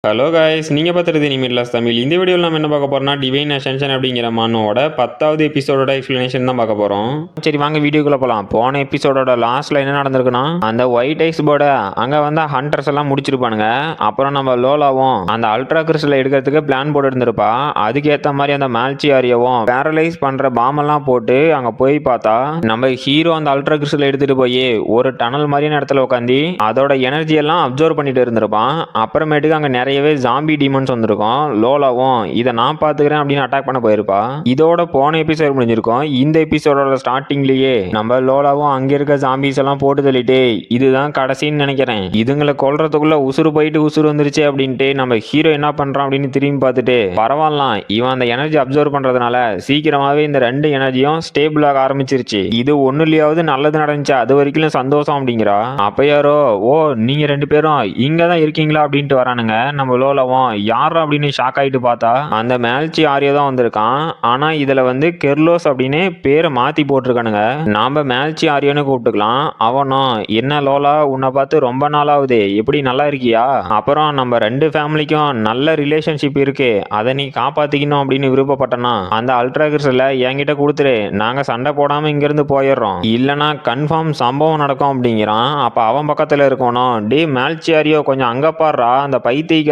Hello guys, நீங்கள் பார்த்துறது இனிமேட்லாஸ் தமிழ். இந்த வீடியோவில் நம்ம என்ன பார்க்க போகிறோம்னா, டிவைன் அசென்ஷன் அப்படிங்கிற மனோட 10வது எபிசோடோட எக்ஸ்பிளனேஷன் தான் பார்க்க போகிறோம். சரி வாங்க வீடியோக்குள்ளே போகலாம். போன எபிசோடோட லாஸ்ட்டில் என்ன நடந்திருக்குன்னா, அந்த ஒயிட் ஐஸ் போர்டை அங்கே வந்து ஹண்டர்ஸ் எல்லாம் முடிச்சிருப்பானுங்க. அப்புறம் நம்ம லோலாவும் அந்த அல்ட்ரா கிறிஸ்டலை எடுக்கிறதுக்கு பிளான் போட்டு இருந்திருப்பா. அதுக்கேற்ற மாதிரி அந்த மால்சியாரியாவும் பேரலைஸ் பண்ணுற பாமெல்லாம் போட்டு அங்கே போய் பார்த்தா, நம்ம ஹீரோ அந்த அல்ட்ரா கிறிஸ்டலை எடுத்துகிட்டு போய் ஒரு டனல் மாதிரியான இடத்துல உட்காந்து அதோட எனர்ஜி எல்லாம் அப்சர்வ் பண்ணிட்டு இருந்திருப்பான். அப்புறமேட்டுக்கு அங்கே நிறையவே ஜாம்பி டீமன்ஸ் வந்திருக்கும். லோலாவும் இதை நான் பார்த்துக்கிறேன் அப்படின்னு அட்டாக் பண்ண போயிருப்பா. இதோட போன எபிசோட் முடிஞ்சிருக்கும். இந்த எபிசோடோட ஸ்டார்டிங்லேயே நம்ம லோலாவும் அங்கே இருக்க ஜாம்பிஸ் எல்லாம் போட்டு தள்ளிட்டு இதுதான் கடைசின்னு நினைக்கிறேன், இதுங்களை கொல்றதுக்குள்ள உசுறு போயிட்டு உசுறு வந்துருச்சு அப்படின்ட்டு நம்ம ஹீரோ என்ன பண்றான் அப்படின்னு திரும்பி பார்த்துட்டு, பரவாயில்ல இவன் அந்த எனர்ஜி அப்சர்வ் பண்றதுனால சீக்கிரமாவே இந்த ரெண்டு எனர்ஜியும் ஸ்டேபிள் ஆக ஆரம்பிச்சிருச்சு. இது ஒன்னுலயாவது நல்லது நடந்துச்சு, அது வரைக்கும் சந்தோஷம் அப்படிங்கிறா. அப்ப யாரோ, ஓ நீங்க ரெண்டு பேரும் இங்க தான் இருக்கீங்களா அப்படின்ட்டு வரானுங்க. நம்ம லோலாவும் யாரா அப்படின்னு ஷாக் ஆயிட்டு பார்த்தா அந்த மேல்ச்சி ஆரியா தான் வந்திருக்கான். ஆனா இதுல வந்து கெர்லோஸ் அப்படின்னு பேரை மாத்தி போட்டிருக்கானுங்க. நாம மேல்ச்சி ஆரியான்னு கூப்பிட்டுக்கலாம். அவனும் என்ன லோலா உன்னை பார்த்து ரொம்ப நாளாகுது, எப்படி நல்லா இருக்கியா? அப்புறம் நம்ம ரெண்டு ஃபேமிலிக்கும் நல்ல ரிலேஷன்ஷிப் இருக்கு, அதை நீ காப்பாத்திக்கணும் அப்படின்னு விருப்பப்பட்டனா அந்த அல்ட்ரா கிறிஸ்டலை என்கிட்ட கொடுத்துரு, நாங்க சண்டை போடாம இங்க இருந்து போயிடுறோம், இல்லனா கன்ஃபார்ம் சம்பவம் நடக்கும் அப்படிங்கிறான். அப்ப அவன் பக்கத்துல இருக்கணும், டே மேல்ச்சி ஆரியோ கொஞ்சம் அங்க பாடுறா, அந்த பைத்தியக்காரன்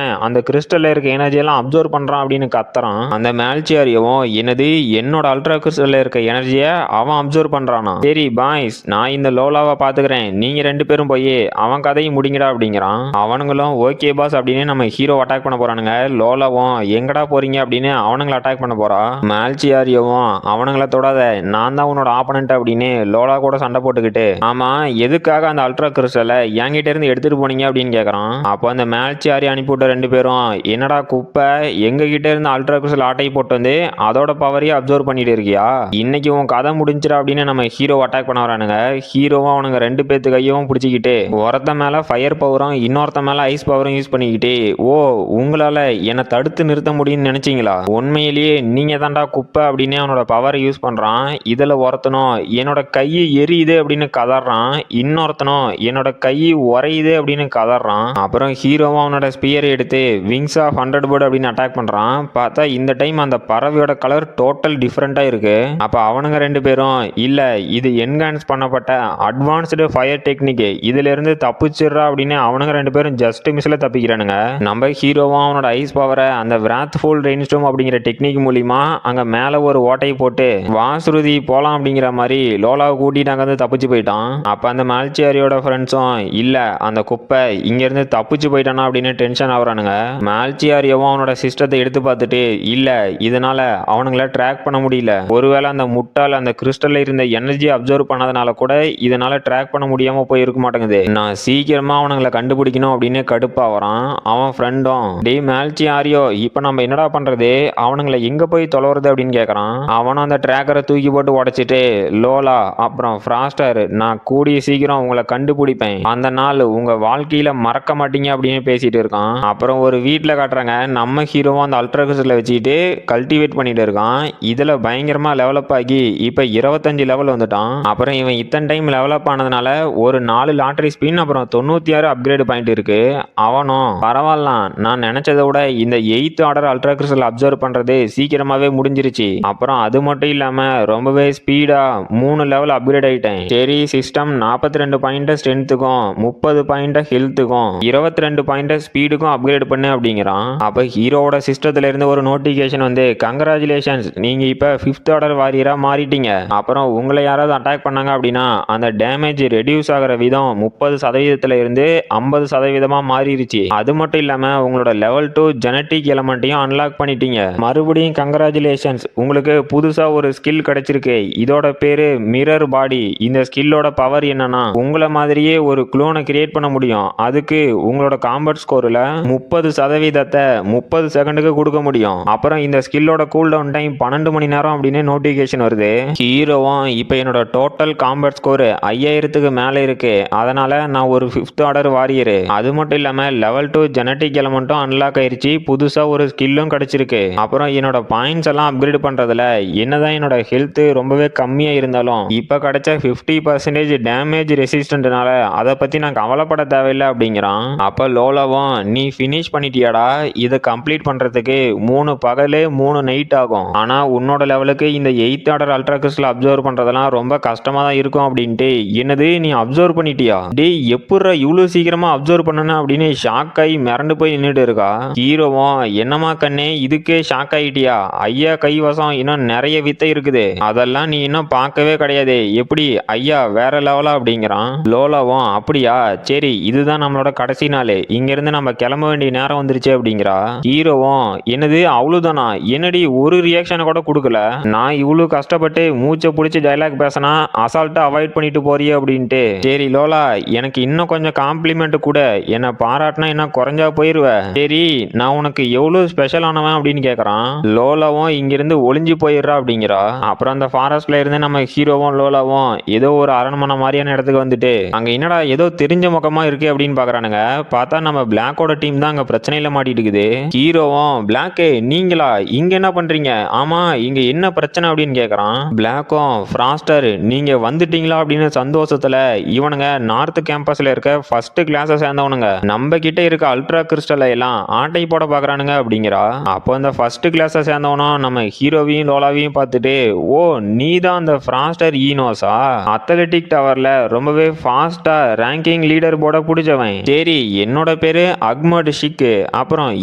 அந்த கிறிஸ்டல்ல இருக்க எனர்ஜி எல்லாம் அப்சர்வ் பண்றான் அப்படின்னு கத்துறான். அந்த மேல்சியாரியவும் என்னது என்னோட அல்ட்ரா கிறிஸ்டல்ல இருக்க எனர்ஜியை அவன் அப்சர்வ் பண்றானா, சரி பாய்ஸ் நான் இந்த லோலாவை பாத்துக்கிறேன், நீங்க ரெண்டு பேரும் போய் அவன் கதையை முடிங்கடா அப்படிங்கிறான். அவனுங்களும் ஓகே பாஸ் அப்படின்னு நம்ம ஹீரோ அட்டாக் பண்ண போறானுங்க. லோலாவும் எங்கடா போறீங்க அப்படின்னு அவனுங்களை அட்டாக் பண்ண போறா. மேல்சியாரியவும் அவனுங்களை தொடாத, நான் தான் உன்னோட ஆப்பனண்ட் அப்படின்னு லோலா கூட சண்டை போட்டுக்கிட்டு, ஆமா எதுக்காக அந்த அல்ட்ரா கிறிஸ்டலை என்கிட்ட இருந்து எடுத்துட்டு போனீங்க அப்படின்னு கேக்குறான். அப்போ அந்த மேல்சியாரி அனுப்பிவிட்ட ரெண்டு பேரும், என்னடா குப்பை எங்க கிட்ட இருந்து அல்ட்ரா கிறிஸ்டல் ஆட்டை போட்டு வந்து அதோட பவரையே அப்சர்வ் பண்ணிட்டு இருக்கியா, இன்னைக்கு உன் கதை முடிஞ்சிடா அப்படின்னு நம்ம ஹீரோ அட்டாக் பண்ண வரானுங்க. ஹீரோவும் அவனுங்க ரெண்டு பேத்து கையும் பிடிச்சிக்கிட்டு ஒருத்த மேல ஃபயர் பவரும் இன்னொருத்த மேல ஐஸ் பவரும் யூஸ் பண்ணிக்கிட்டு, ஓ உங்களால என்னை தடுத்து நிறுத்த முடியும்னு நினைச்சீங்களா, உண்மையிலேயே நீங்க தாண்டா குப்பை அப்படின்னு அவனோட பவரை யூஸ் பண்றான். இதுல ஒருத்தனும் என்னோட கை எரியுது அப்படின்னு கதறான், இன்னொருத்தனும் என்னோட கை உரையுது அப்படின்னு கதறான். அப்புறம் ஹீரோவும் அவனோட ஸ்பியரை எடுத்து விங்ஸ் ஆஃப் 100 பேர்ட் அப்படின்னு அட்டாக் பண்றான். பார்த்தா இந்த டைம் அந்த பறவையோட கலர் டோட்டல் டிஃப்ரெண்டா இருக்கு. அப்ப அவனுங்க ரெண்டு பேரும், இல்ல இது என்ஹான்ஸ் பண்ணப்பட்ட அட்வான்ஸ்டு ஃபயர் டெக்னிக், இதுல இருந்து தப்பிச்சிடுறா அப்படின்னு அவனுங்க ரெண்டு பேரும் ஜஸ்ட் மிஸ்ல தப்பிக்கிறானுங்க. நம்ம ஹீரோவும் அவனோட ஐஸ் பவரை அந்த விராத்ஃபுல் ரெயின்ஸ்டார்ம் அப்படிங்கிற டெக்னிக் மூலியமா அங்க மேல ஒரு ஓட்டையை போட்டு வாசுருதி போலாம் அப்படிங்கிற மாதிரி லோலாவை கூட்டிட்டு அங்க இருந்து தப்பிச்சு போயிட்டான். அப்ப அந்த மால்சியாரியோட ஃப்ரெண்ட்ஸும், இல்ல அந்த குப்பை இங்க இருந்து தப்பிச்சு போயிட்டானா அப்படின்னு டென்ஷன் ஆகுறானுங்க. மால்சியாரியவும் அவனோட சிஸ்டத்தை எடுத்து பார்த்துட்டு, இல்ல இதனால அவனுங்களை ட்ராக் பண்ண முடியல, ஒருவேளை அந்த முட்டால் அந்த கிறிஸ்டல்ல இருந்த எனர்ஜி அப்சர்வ் பண்ணதுனால கூட இதனால ட்ராக் பண்ண முடியாம போய் இருக்க மாட்டேங்குது, நான் சீக்கிரமா அவனுங்களை கண்டுபிடிக்கணும் அப்படின்னு கடுப்பா வரான். அவன் ஃப்ரெண்டும், டே மால்சியாரியோ இப்ப நம்ம என்னடா பண்றது, அவனுங்களை எங்க போய் தொலைறது அப்படின்னு கேட்கறான். அவனும் அந்த ட்ராக்கரை தூக்கி போட்டு உடைச்சிட்டு, லோலா அப்புறம் ஃப்ராஸ்டர் நான் கூடிய சீக்கிரம் உங்களை கண்டுபிடிப்பேன், அந்த நாள் உங்க வாழ்க்கையில மறக்க மாட்டீங்க அப்படின்னு பேசிட்டு இருக்கான். அப்புறம் ஒரு வீட்டில் காட்டுறாங்க, நம்ம ஹீரோவும் அந்த அல்ட்ரா கிறிஸ்டலை வச்சுக்கிட்டு கல்டிவேட் பண்ணிட்டு இருக்கான். இதுல பயங்கரமா டெவலப் ஆகி இப்ப 25 லெவல் வந்துட்டான். அப்புறம் இவன் இத்தனை டைம் டெவலப் ஆனதுனால ஒரு 4 லாட்டரி ஸ்பின் அப்புறம் 96 அப்கிரேட் பாயிண்ட் இருக்கு. அவனும் பரவாயில்ல, நான் நினைச்சதை விட இந்த 8th order ultra crystal observe பண்றது சீக்கிரமாவே முடிஞ்சிருச்சு, அப்புறம் அது மட்டும் இல்லாம ரொம்பவே ஸ்பீடா 3 லெவல் அப்கிரேட் ஆயிட்டேன், சரி சிஸ்டம் 42 பாயிண்ட் ஸ்ட்ரென்த்துக்கும் 30 பாயிண்ட் ஹெல்த்துக்கும் 22 பாயிண்ட் ஸ்பீடுக்கும் அப்கிரேட் பண்ணு அப்படிங்கிறான். அப்ப ஹீரோவோட சிஸ்டத்துல இருந்து ஒரு நோட்டிபிகேஷன் வந்து, கங்க்ராச்சுலேஷன்ஸ் நீங்க இப்ப 5th ஆர்டர் வாரியரா மாறிட்டீங்க, அப்புறம் உங்களை யாராவது அட்டாக் பண்ணாங்க அப்படின்னா அந்த டேமேஜ் ரெடியூஸ் ஆகிற விதம் 30% இருந்து 50% மாறிடுச்சு, அது மட்டும் இல்லாம உங்களோட லெவல் 2 ஜெனட்டிக் எலமெண்ட்டையும் அன்லாக் பண்ணிட்டீங்க, மறுபடியும் கங்க்ராச்சுலேஷன்ஸ் உங்களுக்கு புதுசா ஒரு ஸ்கில் கிடைச்சிருக்கு, இதோட பேரு மிரர் பாடி, இந்த ஸ்கில்லோட பவர் என்னன்னா உங்களை மாதிரியே ஒரு குளோனை கிரியேட் பண்ண முடியும், அதுக்கு உங்களோட காம்பேட் ஸ்கோர்ல 30% 30 செகண்டுக்கு கொடுக்க முடியும், அப்புறம் இந்த ஸ்கில்லோட கூல் டவுன் டைம் 12 மணி நேரம் அப்படின்னு நோட்டிபிகேஷன் வருது. ஹீரோவும் இப்போ என்னோட டோட்டல் காம்பேட் ஸ்கோர் 5000க்கு மேல இருக்கு, அதனால நான் ஒரு 5th ஆர்டர் வாரியர், அது மட்டும் இல்லாம லெவல் 2 ஜெனட்டிக் எலமெண்ட்டும் அன்லாக் ஆயிருச்சு, புதுசா ஒரு ஸ்கில்லும் கிடைச்சிருக்கு, அப்புறம் என்னோட பாயிண்ட்ஸ் எல்லாம் அப்கிரேட் பண்றதுல என்னதான் என்னோட ஹெல்த் ரொம்பவே கம்மியா இருந்தாலும் இப்ப கிடைச்ச 50% டேமேஜ் ரெசிஸ்டன்ட்னால அதை பத்தி நான் கவலைப்பட தேவையில்லை அப்படிங்கிறான். அப்ப லோலாவும், நீ நீ ஃபினிஷ் பண்ணிட்டியாடா, இதை கம்ப்ளீட் பண்றதுக்கு 3 பகலு 3 நைட் ஆகும். ஆனா உன்னோட லெவலுக்கு இந்த 8th order ultra crystal observe பண்றதெல்லாம் ரொம்ப கஷ்டமா தான் இருக்கும் அப்படின்ட்டு. என்னது நீ அப்சர்வ் பண்ணிட்டியா? டேய் எப்படிடா இவ்வளவு சீக்கிரமா அப்சர்வ் பண்ணன அப்படின்னு ஷாக் ஆகி மிரண்டு போய் நின்றுட்டு இருக்கா. ஹீரோவும் என்னமா கண்ணே இதுக்கே ஷாக் ஆயிட்டியா? ஐயா கைவசம் இன்னும் நிறைய வித்தை இருக்குது, அதெல்லாம் நீ இன்னும் பார்க்கவே கிடையாது, எப்படி ஐயா வேற லெவலா அப்படிங்கிறான். லோலாவும் அப்படியா, சரி இதுதான் நம்மளோட கடைசி நாள், இங்க இருந்து நம்ம கிளம்ப வேண்டிய நேரம் வந்துருச்சு அப்படிங்கிறா. ஹீரோவும் என்னது அவ்வளவுதானா, என்னடி ஒரு ரியாக்ஷனை கூட கொடுக்கல, நான் இவ்வளவு கஷ்டப்பட்டு மூச்சை பிடிச்சி டைலாக் பேசினா அசால்ட்டா அவாய்ட் பண்ணிட்டு போறியே அப்படின்ட்டு. சரி லோலா எனக்கு இன்னும் கொஞ்சம் காம்ப்ளிமெண்ட் கூட, என்ன பாராட்டினா என்ன குறைஞ்சா போயிருவ, சரி நான் உனக்கு எவ்வளவு ஸ்பெஷல் ஆனவன் அப்படின்னு கேக்குறான். லோலாவும் இங்கிருந்து ஒளிஞ்சு போயிடுறா அப்படிங்கிறா. அப்புறம் அந்த ஃபாரஸ்ட்ல இருந்து நம்ம ஹீரோவும் லோலாவும் ஏதோ ஒரு அரண்மனை மாதிரியான இடத்துக்கு வந்துட்டு அங்க என்னடா ஏதோ தெரிஞ்ச முகமா இருக்கு அப்படின்னு பாக்குறானுங்க. பார்த்தா நம்ம பிளாக்கோட டீம் தான் அங்க பிரச்சனையில மாட்டிட்டு இருக்குது. ஹீரோவும் பிளாக்கு நீங்களா இங்க என்ன பண்றீங்க, ஆமா இங்க என்ன பிரச்சனை அப்படின்னு கேக்குறான். பிளாக்கும் ஃப்ராஸ்டர் நீங்க வந்துட்டீங்களா அப்படின்னு சந்தோஷத்துல இவனுங்க நார்த் கேம்பஸ்ல இருக்க ஃபர்ஸ்ட் கிளாஸை சேர்ந்தவனுங்க நம்ம கிட்ட இருக்க அல்ட்ரா கிறிஸ்டல் எல்லாம் ஆட்டை போட பாக்குறானுங்க அப்படிங்கிறா. அப்போ அந்த ஃபர்ஸ்ட் கிளாஸை சேர்ந்தவனும் நம்ம ஹீரோவையும் லோலாவையும் பார்த்துட்டு ஓ நீ தான் அந்த ஃப்ராஸ்டர் ஈனோஸா, அத்லெட்டிக் டவர்ல ரொம்பவே ஃபாஸ்டா ரேங்கிங் லீடர் போர்டை பிடிச்சவன், சரி என்னோட பேரு அக்மட் ஷிக், அப்புறம்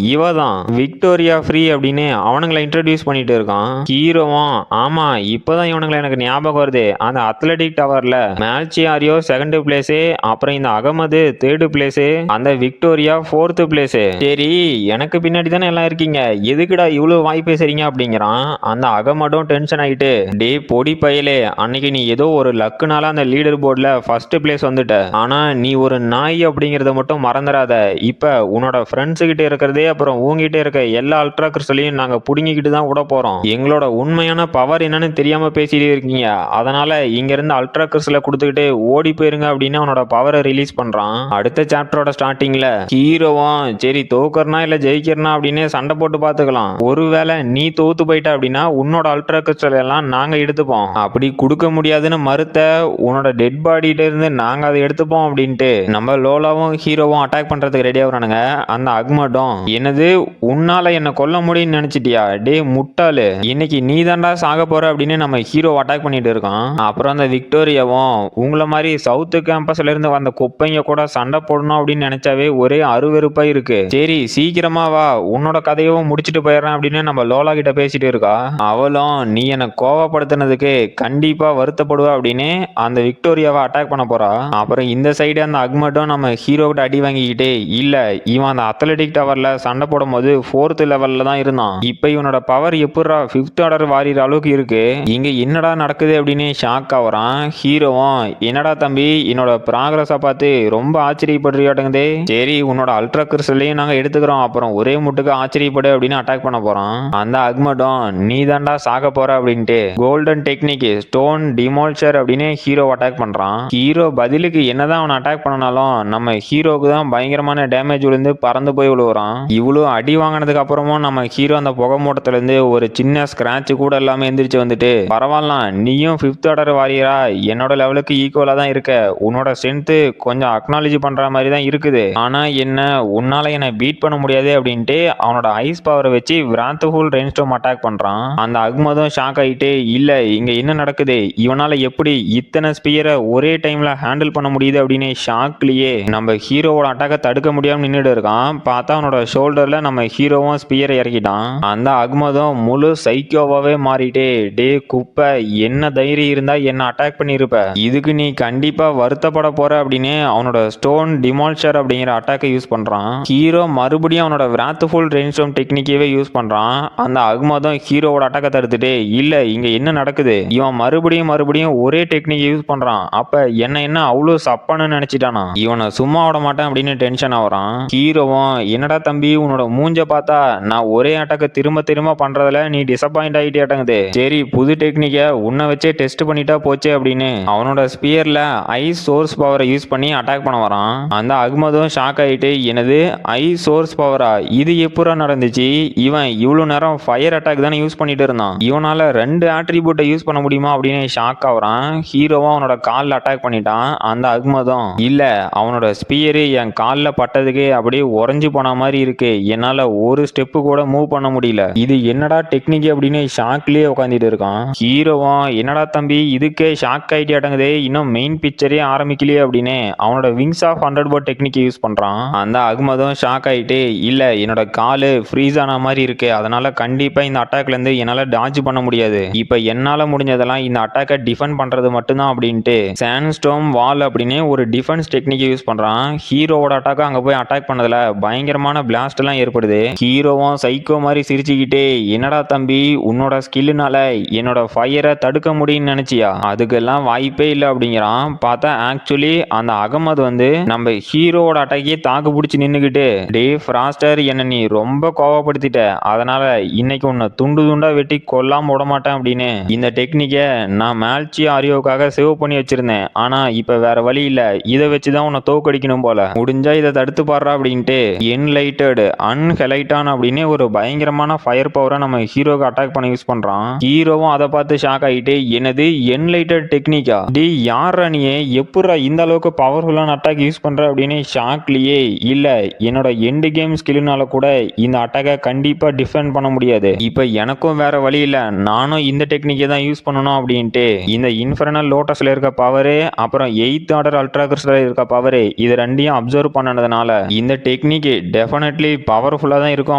இவ தான் விக்டோரியா ஃப்ரீ அப்படின்னு அவனுங்களை இன்ட்ரடியூஸ் பண்ணிட்டு இருக்கான். ஹீரோவும் ஆமா இப்பதான் இவனுங்களை எனக்கு ஞாபகம் வருது, அந்த அத்லெட்டிக் டவர்ல மேல்சியாரியோ செகண்ட் பிளேஸ், அப்புறம் இந்த அகமது தேர்ட் பிளேஸ், அந்த விக்டோரியா ஃபோர்த் பிளேஸ், சரி எனக்கு பின்னாடி தானே எல்லாம் இருக்கீங்க, எதுக்குடா இவ்வளவு வாய் பேசுறீங்க அப்படிங்கிறான். அந்த அகமடும் டென்ஷன் ஆயிட்டு டே பொடி பயலே, அன்னைக்கு நீ ஏதோ ஒரு லக்குனால அந்த லீடர் போர்டுல ஃபர்ஸ்ட் பிளேஸ் வந்துட்ட, ஆனா நீ ஒரு நாய் அப்படிங்கறத மட்டும் மறந்துடாத, இப்ப உன்னோட ஃப்ரெண்ட்ஸ் கிட்ட இருக்கிறதே அப்புறம் உங்ககிட்ட இருக்க எல்லா அல்ட்ரா கிறிஸ்டலையும் நாங்க புடுங்கிக்கிட்டு தான் விட போறோம், எங்களோட உண்மையான பவர் என்னன்னு தெரியாம பேசிட்டு இருக்கீங்க, அதனால இங்க இருந்து அல்ட்ரா கிறிஸ்டலை கொடுத்துக்கிட்டு ஓடி போயிருங்க அப்படின்னு அவனோட பவரை ரிலீஸ் பண்றான். அடுத்த சாப்டரோட ஸ்டார்டிங்ல ஹீரோவும் சரி தோக்கறனா இல்ல ஜெயிக்கிறனா அப்படின்னு சண்டை போட்டு பாத்துக்கலாம், ஒருவேளை நீ தோத்து போயிட்ட அப்படின்னா உன்னோட அல்ட்ரா கிறிஸ்டல் எல்லாம் நாங்க எடுத்துப்போம், அப்படி கொடுக்க முடியாதுன்னு மறுத்த உன்னோட டெட் பாடியில இருந்து நாங்க அதை எடுத்துப்போம் அப்படின்ட்டு நம்ம லோலாவும் ஹீரோவும் அட்டாக் பண்றதுக்கு ரெடியா வரானுங்க. அந்த அக்மட்டும் என்னது உன்னால என்ன கொல்ல முடியும்னு நினைச்சிட்டியா, டே முட்டாளு இன்னைக்கு நீ தாண்டா சாக போற அப்படின்னு நம்ம ஹீரோ அட்டாக் பண்ணிட்டு இருக்கான். அப்புறம் அந்த விக்டோரியாவும் உங்களை மாதிரி சவுத் கேம்பஸ்ல இருந்து வந்த குப்பைங்க கூட சண்டை போடணும் அப்படின்னு நினைச்சாவே ஒரே அருவெருப்பா இருக்கு, சரி சீக்கிரமா வா உன்னோட கதையவும் முடிச்சிட்டு போயிடுறேன் அப்படின்னு நம்ம லோலா கிட்ட பேசிட்டு இருக்கா. அவளும் நீ என்ன கோவப்படுத்தினதுக்கு கண்டிப்பா வருத்தப்படுவ அப்படின்னு அந்த விக்டோரியாவை அட்டாக் பண்ண போறா. அப்புறம் இந்த சைடு அந்த அக்மட்டும் நம்ம ஹீரோ கிட்ட அடி வாங்கிக்கிட்டே இல்ல இவன் அந்த அத்லெட்டிக் டவர்ல சண்டை போடும் போது 4th லெவல்ல தான் இருந்தான், இப்ப இவனோட பவர் எப்படா 5th ஆர்டர் வாரியற அளவுக்கு இருக்கு, இங்க என்னடா நடக்குது அப்படின்னு ஷாக் ஆவறான். ஹீரோவும் என்னடா தம்பி என்னோட ப்ராக்ரஸை பார்த்து ரொம்ப ஆச்சரியப்படுறியாட்டங்குதே, சரி உன்னோட அல்ட்ரா கிறிஸ்டலையும் நாங்க எடுத்துக்கிறோம், அப்புறம் ஒரே முட்டுக்கு ஆச்சரியப்படு அப்படின்னு அட்டாக் பண்ண போறான். அந்த அக்மட்டும் நீ தாண்டா சாக போற அப்படின்ட்டு கோல்டன் டெக்னிக் ஸ்டோன் டிமால்ஷர் அப்படின்னு ஹீரோ அட்டாக் பண்றான். ஹீரோ பதிலுக்கு என்னதான் அவன் அட்டாக் பண்ணனாலும் நம்ம ஹீரோக்கு தான் பயங்கரமான டேமேஜ் விழுந்து பறந்து போய் விழுவுறான். இவ்வளவு அடி வாங்கினதுக்கு அப்புறமும் நம்ம ஹீரோ அந்த புகை மூட்டத்துல இருந்து ஒரு சின்ன ஸ்கிராட்ச் கூட இல்லாம எந்திரிச்சு வந்துட்டு பரவாயில்ல நீயும் 5th ஆர்டர் வாரியரா என்னோட லெவலுக்கு ஈக்குவலா தான் இருக்க, உன்னோட ஸ்ட்ரென்த் கொஞ்சம் அக்னாலஜி பண்ற மாதிரி தான் இருக்குது, ஆனா என்ன உன்னால என்ன பீட் பண்ண முடியாது அப்படின்ட்டு அவனோட ஐஸ் பவரை வச்சு விராத்ஃபுல் ரெயின்ஸ்டார்ம் அட்டாக் பண்றான். அந்த அக்மதும் ஷாக் ஆயிட்டு இல்ல இங்க என்ன நடக்குது, இவனால எப்படி இத்தனை ஸ்பியரை ஒரே டைம்ல ஹேண்டில் பண்ண முடியுது அப்படின்னு ஷாக்லயே நம்ம ஹீரோவோட அட்டாக்கை தடுக்க முடியாம நின்றுட்டு இருக்கான். பார்த்தா அவனோட ஷோல்டர்ல நம்ம ஹீரோவும் ஸ்பியரை இறக்கிட்டான். அந்த அக்மதும் முழு சைக்கோவாவே மாறிட்டே டே குப்பை என்ன தைரியம் இருந்தா என்ன அட்டாக் பண்ணிருப்ப, இதுக்கு நீ கண்டிப்பா வருத்தப்பட போற அப்படின்னு அவனோட ஸ்டோன் டிமால்ஷர் அப்படிங்கிற அட்டாக்கை யூஸ் பண்றான். ஹீரோ மறுபடியும் அவனோட விராத்ஃபுல் ரெயின்ஸ்டார்ம் டெக்னிக்கவே யூஸ் பண்றான். அந்த அக்மதும் ஹீரோவோட அட்டாக்கை தடுத்துட்டு இல்ல இங்க என்ன நடக்குது, இவன் மறுபடியும் ஒரே டெக்னிக் யூஸ் பண்றான், அப்ப என்ன அவ்வளவு சப்பான்னு நினைச்சிட்டானா, இவனை சும்மா விட மாட்டேன் அப்படின்னு டென்ஷன் ஆகுறான். ஹீரோவும் என்னடா தம்பி உன்னோட மூஞ்ச பார்த்தா நான் ஒரே அட்டாக்க திரும்ப பண்றதுல நீ டிசப்பாயிண்ட் ஆகிட்டேட்டங்குது, சரி புது டெக்னிக்க உன்னை வச்சே டெஸ்ட் பண்ணிட்டா போச்சு அப்படின்னு அவனோட ஸ்பியர்ல ஐஸ் சோர்ஸ் பவரை யூஸ் பண்ணி அட்டாக் பண்ண வரான். அந்த அக்மதும் ஷாக் ஆயிட்டு என்னது ஐஸ் சோர்ஸ் பவரா, இது எப்படா நடந்துச்சு, இவன் இவ்வளவு நேரம் ஃபயர் அட்டாக் தானே யூஸ் பண்ணிட்டு இருந்தான், இவனால 2 ஆட்ரிபியூட்டை யூஸ் பண்ண முடியுமா அப்படின்னு ஷாக் ஆகுறான். ஹீரோவும் அவனோட காலில் அட்டாக் பண்ணிட்டான். அந்த அக்மதும் இல்ல அவனோட ஸ்பியரு என் காலில் பட்டதுக்கு அப்படியே உறைஞ்சு போன மாதிரி இருக்கு. என்னால ஒரு ஸ்டெப்பு கூட மூவ் பண்ண முடியல. இது என்னடா டெக்னிக் அப்படின்னு ஷாக்லயே உட்காந்துட்டு இருக்கான். ஹீரோவும் என்னடா தம்பி இதுக்கே ஷாக் ஆயிட்டே அடங்குதே, இன்னும் மெயின் பிக்சரே ஆரம்பிக்கலையே அப்படின்னு அவனோட விங்ஸ் ஆஃப் 100 போர்ட் டெக்னிக் யூஸ் பண்றான். அந்த அகமதும் ஷாக் ஆயிட்டு இல்ல என்னோட காலு ஃப்ரீஸ் ஆன மாதிரி இருக்கு, அதனால கண்டிப்பா இந்த அட்டாக்ல இருந்து என்னால டாஜ் பண்ண முடியாது. இப்ப என்னால முடிஞ்சதெல்லாம் இந்த அட்டாக்கை டிஃபெண்ட் பண்றது மட்டும்தான் அப்படின்ட்டு சாண்ட்ஸ்டோம் வால் அப்படின்னு ஒரு டிஃபென்ஸ் டெக்னிக் யூஸ் பண்றான். ஹீரோவோட அட்டாக்கை அங்க போய் அட்டாக் பண்ணதுல பயங்கரமான பிளாஸ்ட் எல்லாம் ஏற்படுது. ஹீரோவும் சைக்கோ மாதிரி சிரிச்சுக்கிட்டே என்னடா தம்பி உன்னோட ஸ்கில்லுனால என்னோட ஃபயரை தடுக்க முடியும்னு நினைச்சியா, அதுக்கெல்லாம் வாய்ப்பே இல்லை அப்படிங்கிறான். பார்த்தா ஆக்சுவலி அந்த அகமது வந்து நம்ம ஹீரோவோட அட்டாக்கே தாக்கு பிடிச்சி நின்னுக்கிட்டு டே ஃப்ராஸ்டர் என்ன நீ ரொம்ப கோவப்படுத்திட்ட, அதனால இன்னைக்கு உன்னை துண்டு துண்டா வெட்டி கொல்லாம விட மாட்டேன் அப்படின்னு இந்த டெக்னிக்கை நான் மேல்ச்சி ஆரியோக்காக சேவ் பண்ணி வச்சிருந்தேன். ஆனா இப்ப வேற வழி இல்ல, இதை வச்சுதான் உன்னை தோக்கடிக்கணும் போல, முடிஞ்சா இதை தடுத்து பாடுறா அப்படின்ட்டு என்லைட்டட் அன்ஹெலைட்டான் அப்படின்னு ஒரு பயங்கரமான ஃபயர் பவரை நம்ம ஹீரோக்கு அட்டாக் பண்ண யூஸ் பண்றான். ஹீரோவும் அதை பார்த்து ஷாக் ஆகிட்டு என்னது என்லைட்டட் டெக்னிக்கா, டி யாரா நீ எப்படா இந்த அளவுக்கு பவர்ஃபுல்லான அட்டாக் யூஸ் பண்ற அப்படின்னு ஷாக்லயே இல்ல என்னோட எண்டு கேம் ஸ்கில்லுனால கூட இந்த அட்டாக்கை கண்டிப்பா டிஃபெண்ட் பண்ண முடியாது. இப்ப எனக்கும் வேற வழி இல்ல, நானும் இந்த டெக்னிக்கை தான் யூஸ் பண்ணணும் அப்படின்ட்டு இந்த இன்ஃபர்னல் லோட்டஸ்ல இருக்க பவரு அப்புறம் 8th ஆர்டர் அல்ட்ரா கிறிஸ்டல்ல இருக்க பவரு இது ரெண்டையும் அப்சர்வ் பண்ணதுனால இந்த டெக்னிக் டெஃபினெட்லி பவர்ஃபுல்லா தான் இருக்கும்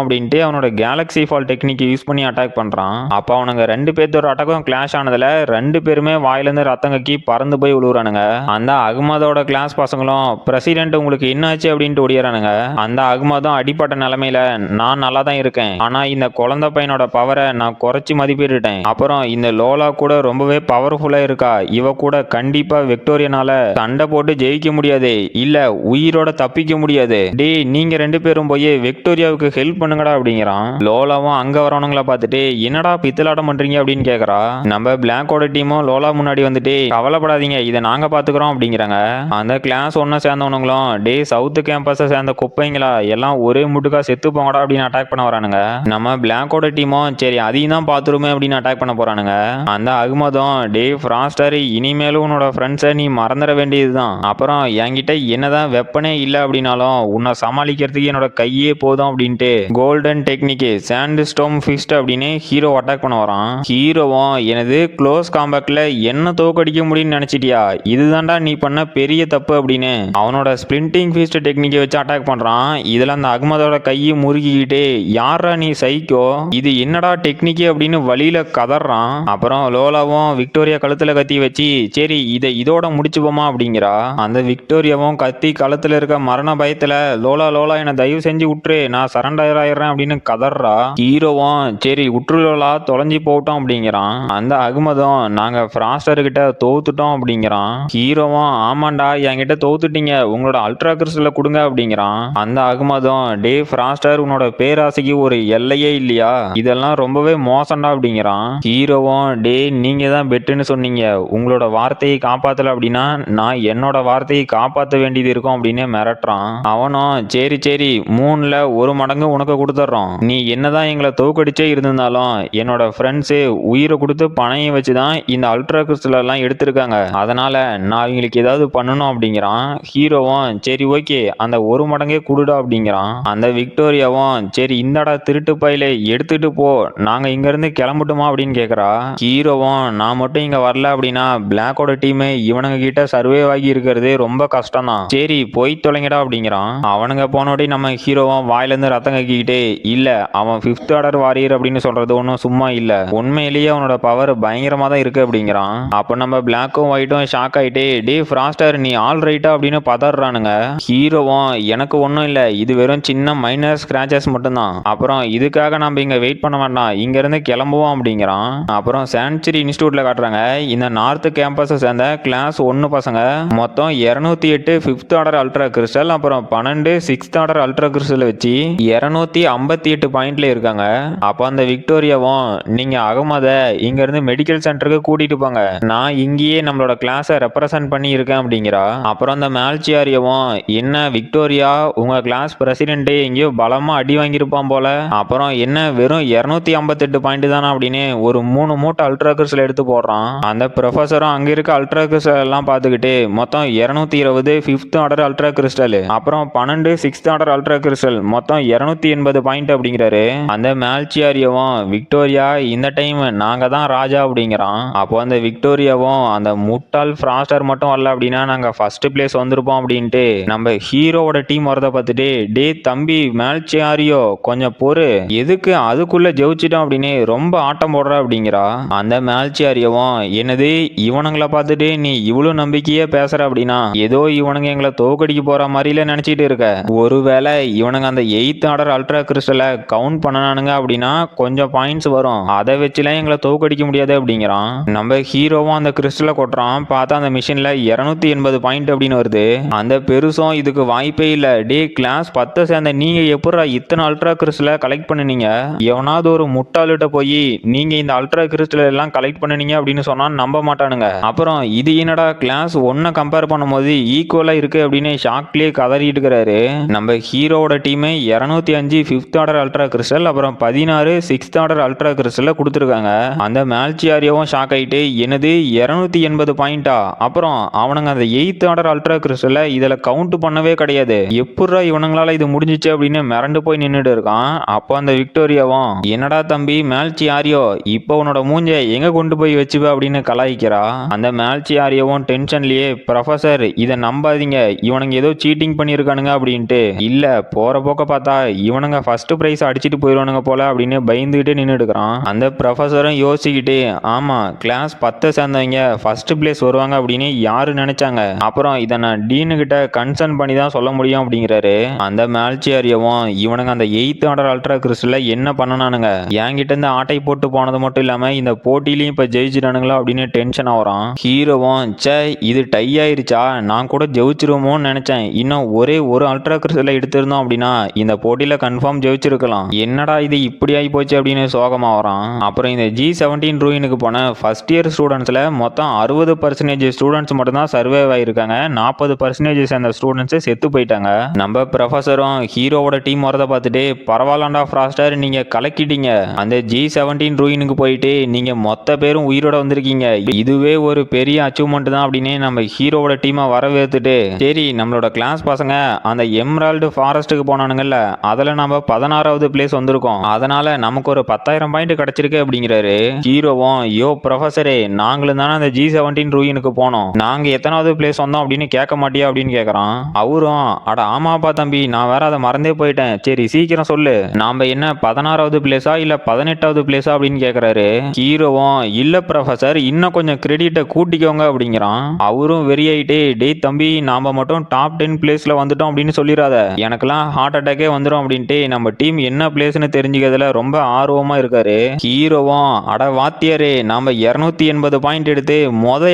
அப்படின்ட்டு அவனோட கேலக்ஸி ஃபால் டெக்னிக் யூஸ் பண்ணி அட்டாக் பண்றான். அப்ப அவனுங்க ரெண்டு பேர்த்தோட அட்டாக்கும் கிளாஷ் ஆனதுல ரெண்டு பேருமே வாயிலிருந்து ரத்தம் கக்கி பறந்து போய் விழுவுறானுங்க. அந்த அகமதோட கிளாஸ் பசங்களும் பிரசிடென்ட் உங்களுக்கு என்னாச்சு அப்படின்ட்டு ஓடிறானுங்க. அந்த அகமதும் அடிப்பட்ட நிலைமையில நான் நல்லா தான் இருக்கேன், ஆனா இந்த குழந்தை பையனோட பவரை நான் குறைச்சி மதிப்பிட்டுட்டேன். அப்புறம் இந்த லோலா கூட ரொம்பவே பவர்ஃபுல்லா இருக்கா, இவ கூட கண்டிப்பா விக்டோரியனால சண்டை போட்டு ஜெயிக்க முடியாது, இல்ல உயிரோட தப்பிக்க முடியாது. டே நீங்க ரெண்டு பேரும் போய் விக்டோரியாவுக்கு ஹெல்ப் பண்ணுங்கடா அப்படிங்கிறான். லோலாவும் அங்க வரவனுங்களை பார்த்துட்டு என்னடா பித்தலாட்டம் பண்றீங்க அப்படின்னு கேக்குறா. நம்ம பிளாக்கோட டீமும் லோலா முன்னாடி வந்துட்டு கவலைப்படாதீங்க இதை நாங்க பாத்துக்கிறோம் அப்படிங்கிறாங்க. அந்த கிளாஸ் ஒன்ன சேர்ந்தவனுங்களும் டே சவுத் கேம்பஸை சேர்ந்த குப்பைங்களா எல்லாம் ஒரே முட்டுக்கா செத்து போங்கடா அப்படின்னு அட்டாக் பண்ண வரானுங்க. நம்ம பிளாக்கோட டீமும் சரி அதையும் தான் பாத்துருமே அப்படின்னு அட்டாக் பண்ண போறானுங்க. அந்த அகமதும் டே ஃப்ராஸ்டர் இனிமேலும் உன்னோட ஃப்ரெண்ட்ஸை நீ மறந்துட வேண்டியதுதான், அப்புறம் என்கிட்ட என்னதான் வெப்பனே இல்லை அப்படின்னாலும் உன்னை சமாளிக்கிறதுக்கு என்னோட கையே போதும் அப்படின்ட்டு golden technique sand storm fist அப்படின்னு ஹீரோ அட்டாக் பண்ண வரான். ஹீரோவும் எனது க்ளோஸ் காம்பேக்ட்ல என்ன தோக்கடிக்க முடியும்னு நினைச்சிட்டியா, இதுதான்டா நீ பண்ண பெரிய தப்பு அப்படின்னு அவனோட ஸ்பிளிண்டிங் ஃபிஸ்ட் டெக்னிக்கை வச்சு அட்டாக் பண்றான். இதுல அந்த அகமதோட கையை முறுக்கிக்கிட்டே யாரா நீ சைக்கோ, இது என்னடா டெக்னிக் அப்படின்னு வழியில கதறான். அப்புறம் லோலாவும் விக்டோரியா கழுத்துல கத்தி வச்சு சரி இதை இதோட முடிச்சுப்போமா அப்படிங்கிறா. அந்த விக்டோரியாவும் கத்தி கழுத்துல இருக்க மரண பயத்துல லோலா லோலா என்ன தயவு செஞ்சு விட்டுரு நான் சரண்டர் ஆயிடுறேன் அப்படின்னு கதறா. ஹீரோவும் சரி விட்டுரு லோலா தொலைஞ்சி போட்டோம் அப்படிங்கிறான். அந்த அகமதும் நாங்க ஃப்ராஸ்டர் கிட்ட தோத்துட்டோம் அப்படிங்கிறான். ஹீரோவும் ஆமாண்டா என்கிட்ட தோத்துட்டீங்க உங்களோட அல்ட்ரா கிறிஸ்டலை கொடுங்க அப்படிங்கிறான். அந்த அகமதும் டே ஃப்ராஸ்டர் உன்னோட பேராசைக்கு ஒரு எல்லையே இல்லையா, இதெல்லாம் ரொம்பவே மோசம்டா அப்படிங்கிறான். ஹீரோவும் டே நீங்க தான் பெட்டுன்னு சொன்னீங்க, உங்களோட வார்த்தையை காப்பாத்தல அப்படின்னா நான் என்னோட வார்த்தையை காப்பாற்ற வேண்டியது இருக்கும் அப்படின்னு மிரட்டுறான். அவனும் சரி சரி 3ல் 1 மடங்கு உனக்கு கொடுத்துட்றோம், நீ என்னதான் எங்களை தோக்கடிச்சே இருந்திருந்தாலும் என்னோட ஃப்ரெண்ட்ஸு உயிரை கொடுத்து பணையை வச்சுதான் இந்த அல்ட்ரா கிறிஸ்டல் எல்லாம் எடுத்திருக்காங்க, அதனால நான் அவங்களுக்கு ஏதாவது பண்ணணும் அப்படிங்கிறான். ஹீரோவும் சரி ஓகே அந்த 1 மடங்கே குடுடா அப்படிங்கிறான். அந்த விக்டோரியாவும் சரி இந்தடா திருட்டு பையில எடுத்துட்டு போ நாங்க இங்க இருந்து கிளம்பட்டுமா அப்படின்னு கேக்குறா. ஹீரோவும் நான் மட்டும் இங்க வரல அப்படின்னா பிளாக்கோட டீம் இவனுங்க கிட்ட சர்வே ஆகி இருக்கிறது ரொம்ப கஷ்டம் தான், சரி போய் தொலைங்கடா அப்படிங்கிறான். அவனுங்க போனோடி நம்ம ஹீரோவும் வாயிலிருந்து ரத்தம் கக்கிக்கிட்டே இல்ல அவன் 5th ஆர்டர் வாரியர் அப்படின்னு சொல்றது ஒன்றும் சும்மா இல்ல, உண்மையிலேயே அவனோட பவர் பயங்கரமா தான் இருக்கு அப்படிங்கிறான். அப்ப நம்ம பிளாக்கும் ஒயிட்டும் ஷாக் ஆயிட்டே டே ஃப்ராஸ்டர் நீ ஆல் ரைட்டா அப்படின்னு பதறானுங்க. ஹீரோவும் எனக்கு ஒன்றும் இல்லை இது வெறும் சின்ன மைனர் ஸ்கிராச்சஸ் மட்டும்தான், அப்புறம் இதுக்காக நம்ம இங்க வெயிட் பண்ண வேண்டாம் இங்க இருந்து கிளம்புவோம் அப்படிங்கிறான். அப்புறம் சான்ச்சுரி இன்ஸ்டியூட்ல காட்டுறாங்க இந்த நார்த் கேம்பஸை சேர்ந்த கிளாஸ் 1 பசங்க மொத்தம் 208 5th ஆர்டர் அல்ட்ரா கிறிஸ்டல் அப்புறம் 12 6th ஆர்டர் அல்ட்ரா கிறிஸ்டல் வச்சு 258 பாயிண்ட்ல இருக்காங்க. அப்போ அந்த விக்டோரியாவும் நீங்க அகமத இங்க இருந்து மெடிக்கல் சென்டருக்கு கூட்டிட்டு போங்க, நான் இங்கேயே நம்மளோட கிளாஸை ரெப்ரசன்ட் பண்ணி இருக்கேன் அப்படிங்கிறா. அப்புறம் அந்த மேல்சியாரியவும் என்ன விக்டோரியா உங்க கிளாஸ் பிரசிடென்ட் எங்கேயோ பலமா அடி வாங்கியிருப்பான் போல, அப்புறம் என்ன வெறும் 258 பாயிண்ட் தானே அப்படின்னு ஒரு 3 மூட்டை அல்ட்ரா கிறிஸ்டல் எடுத்து போடுறான். அந்த ப்ரொஃபஸரும் அங்க இருக்க அல்ட்ரா கிறிஸ்டல் எல்லாம் பார்த்துக்கிட்டு மொத்தம் 220 5th ஆர்டர் அல்ட்ரா கிறிஸ்டல் அப்புறம் 12 12 6th ஆர்டர் அல்ட்ரா கிறிஸ்டல் மொத்தம் 280 பாயிண்ட் அப்படிங்கிறாரு. அந்த மேல்சியாரியோவும் விக்டோரியா இந்த டைம் நாங்க தான் ராஜா அப்படிங்கிறான். அப்போ அந்த விக்டோரியாவும் அந்த முட்டாள் ஃப்ராஸ்டர் மட்டும் வரல அப்படின்னா நாங்க ஃபர்ஸ்ட் பிளேஸ் வந்திருப்போம் அப்படின்ட்டு நம்ம ஹீரோவோட டீம் வரத பார்த்துட்டு, டே தம்பி மேல்சியாரியோ கொஞ்சம் பொறு, எதுக்கு அதுக்குள்ள ஜெயிச்சிட்டோம் அப்படின்னு ரொம்ப ஆட்டம் போடுற அப்படிங்கிறா. அந்த மேல்சியாரியோவும் என்னது இவனுங்களை பார்த்துட்டு நீ இவ்வளவு நம்பிக்கையே பேசுற அப்படின்னா ஏதோ இவனுங்க எங்களை தோக்கடிக்க போற மாதிரில நினைச்சிட்டு இருக்க, ஒருவேளை இவனுங்க அந்த 8th ஆர்டர் அல்ட்ரா கிறிஸ்டலை கவுண்ட் பண்ணனானுங்க அப்படின்னா கொஞ்சம் பாயிண்ட்ஸ் வரும், அதை வச்சுலாம் எங்களை தோக்கடிக்க முடியாது அப்படிங்கிறான். நம்ம ஹீரோவும் அந்த கிறிஸ்டலை கொட்டுறான். பார்த்தா அந்த மிஷின்ல 280 பாயிண்ட் அப்படின்னு வருது. அந்த பெருசும் இதுக்கு வாய்ப்பே இல்ல, டே கிளாஸ் 10 சேர்ந்த நீங்க எப்படா இத்தனை அல்ட்ரா கிறிஸ்டலை கலெக்ட் பண்ணுனீங்க, எவனாவது ஒரு முட்டாளிட்ட போய் நீங்க இந்த அல்ட்ரா கிறிஸ்டல் எல்லாம் கலெக்ட் பண்ணுனீங்க அப்படின்னு சொன்னா நம்ப மாட்டானுங்க. அப்புறம் இது என்னடா கிளாஸ் 1 கம்பேர் பண்ணும்போது ஈக்குவலா இருக்கு அப்படின்னு ஷாக்லயே கதறிட்டு இருக்கிறாரு. நம்ம ஹீரோவோட team 205 5th order ultra crystal அப்புறம் 16 6th ஆர்டர் அல்ட்ரா கிறிஸ்டல் கொடுத்துருக்காங்க. அந்த மேல்சியாரியோவும் ஷாக் ஆயிட்டு என்னது 280 பாயிண்டா, அப்புறம் அவனுங்க அந்த 8th ஆர்டர் அல்ட்ரா கிறிஸ்டல இதுல கவுண்ட் பண்ணவே கிடையாது, எப்படா இவனுங்களால இது முடிஞ்சிச்சு அப்படின்னு மிரண்டு போய் நின்னுட்டு இருக்கான். அப்போ அந்த விக்டோரியாவும் என்னடா தம்பி மேல்சியாரியோ இப்போ உன்னோட மூஞ்ச எங்க கொண்டு போய் வச்சுவ அப்படின்னு கலாய்க்கிறா. அந்த மேல்சியாரியோவும் டென்ஷன்லயே ப்ரொஃபசர் இதை நம்பாதீங்க, இவனுங்க ஏதோ சீட்டிங் பண்ணியிருக்கானுங்க அப்படின்ட்டு, இல்ல போற போக்க பார்த்தா இவனுங்க ஃபர்ஸ்ட் பிரைஸ் அடிச்சுட்டு போயிடுவானுங்க போல அப்படின்னு பயந்துகிட்டே நின்னுட்டு இருக்கிறான். அந்த ப்ரொஃபசரும் யோசிக்கிட்டு ஆமா கிளாஸ் 10 சேர்ந்தவங்க ஃபர்ஸ்ட் பிளேஸ் வருவாங்க அப்படின்னு யாரு நினைச்சாங்க, அப்புறம் இதை நான் டீனு கிட்ட கன்சர்ன் பண்ணி தான் சொல்ல முடியும் அப்படிங்கிறாரு. அந்த மேல்சியாரியவும் இவனுங்க அந்த 8th ஆர்டர் அல்ட்ரா கிறிஸ்டல்ல என்ன பண்ணனானுங்க, என்கிட்ட இருந்து ஆட்டை போட்டு போனது மட்டும் இல்லாம இந்த போட்டியிலையும் இப்ப ஜெயிச்சிட்டானுங்களா அப்படின்னு டென்ஷன் ஆகுறான். ஹீரோவும் சே இது டை ஆயிருச்சா, நான் கூட ஜெயிச்சிருவோமோன்னு நினைச்சேன், இன்னும் ஒரே ஒரு அல்ட்ரா கிறிஸ்டலை எடுத்திருந்தோம் அப்படின்னா இந்த போட்டியில கன்ஃபார்ம் ஜெயிச்சிருக்கலாம், என்னடா இது இப்படி ஆகி போச்சு அப்படின்னு சோகமாகறான். அப்புறம் இந்த G17 ரூயினுக்கு போன ஃபர்ஸ்ட் இயர் ஸ்டூடெண்ட்ஸ்ல மொத்தம் 60% ஸ்டூடெண்ட்ஸ் மட்டும் தான் சர்வைவ் ஆயிருக்காங்க, 40% சேர்ந்த ஸ்டூடெண்ட்ஸ் செத்து போயிட்டாங்க. நம்ம ப்ரொஃபசரும் ஹீரோவோட டீம் வரத பார்த்துட்டு பரவாயில்லண்டா ஃப்ராஸ்டர் நீங்க கலக்கிட்டீங்க, அந்த G17 ரூயினுக்கு போயிட்டு நீங்க மொத்த பேரும் உயிரோட வந்திருக்கீங்க, இதுவே ஒரு பெரிய அச்சீவ்மெண்ட் தான் அப்படின்னு நம்ம ஹீரோவோட டீமை வரவேற்றுட்டு சரி நம்மளோட கிளாஸ் பசங்க அந்த எம்ரால்டு ஃபாரஸ்ட்டுக்கு போனானுங்கல்ல அதில் நம்ம 16வது பிளேஸ் வந்திருக்கோம், அதனால நமக்கு ஒரு 10,000 பாயிண்ட் கிடைச்சிருக்கு அப்படிங்கிறாரு. ஹீரோவும் யோ ப்ரொஃபசரே நாங்களும் தானே அந்த G17 ரூயினுக்கு போனோம், நாங்க எத்தனாவது பிளேஸ் வந்தோம் அப்படின்னு கேட்க மாட்டியா அப்படின்னு கேட்கறான். அவரும் அட ஆமாப்பா தம்பி நான் வேற அதை மறந்தே போயிட்டேன், சரி சீக்கிரம் சொல்லு நாம என்ன 16வது பிளேஸா இல்ல 18வது பிளேஸா அப்படின்னு கேட்கறாரு. ஹீரோவும் இல்ல ப்ரொஃபசர் இன்னும் கொஞ்சம் கிரெடிட்டை கூட்டிக்கோங்க அப்படிங்கிறான். அவரும் வெறியாயிட்டே டே தம்பி நாம மட்டும் டாப் 10 பிளேஸ்ல வந்துட்டோம் அப்படின்னு சொல்லிடாத, எனக்கெல்லாம் ஹார்ட் அட்டாக்கே வந்துடும் அப்படின்ட்டு நம்ம டீம் என்ன பிளேஸ்னு தெரிஞ்சுக்கிறதுல ரொம்ப ஆர்வமா இருக்காரு. ஹீரோவும் அட வாத்தியாரே நாம 280 பாயிண்ட் எடுத்து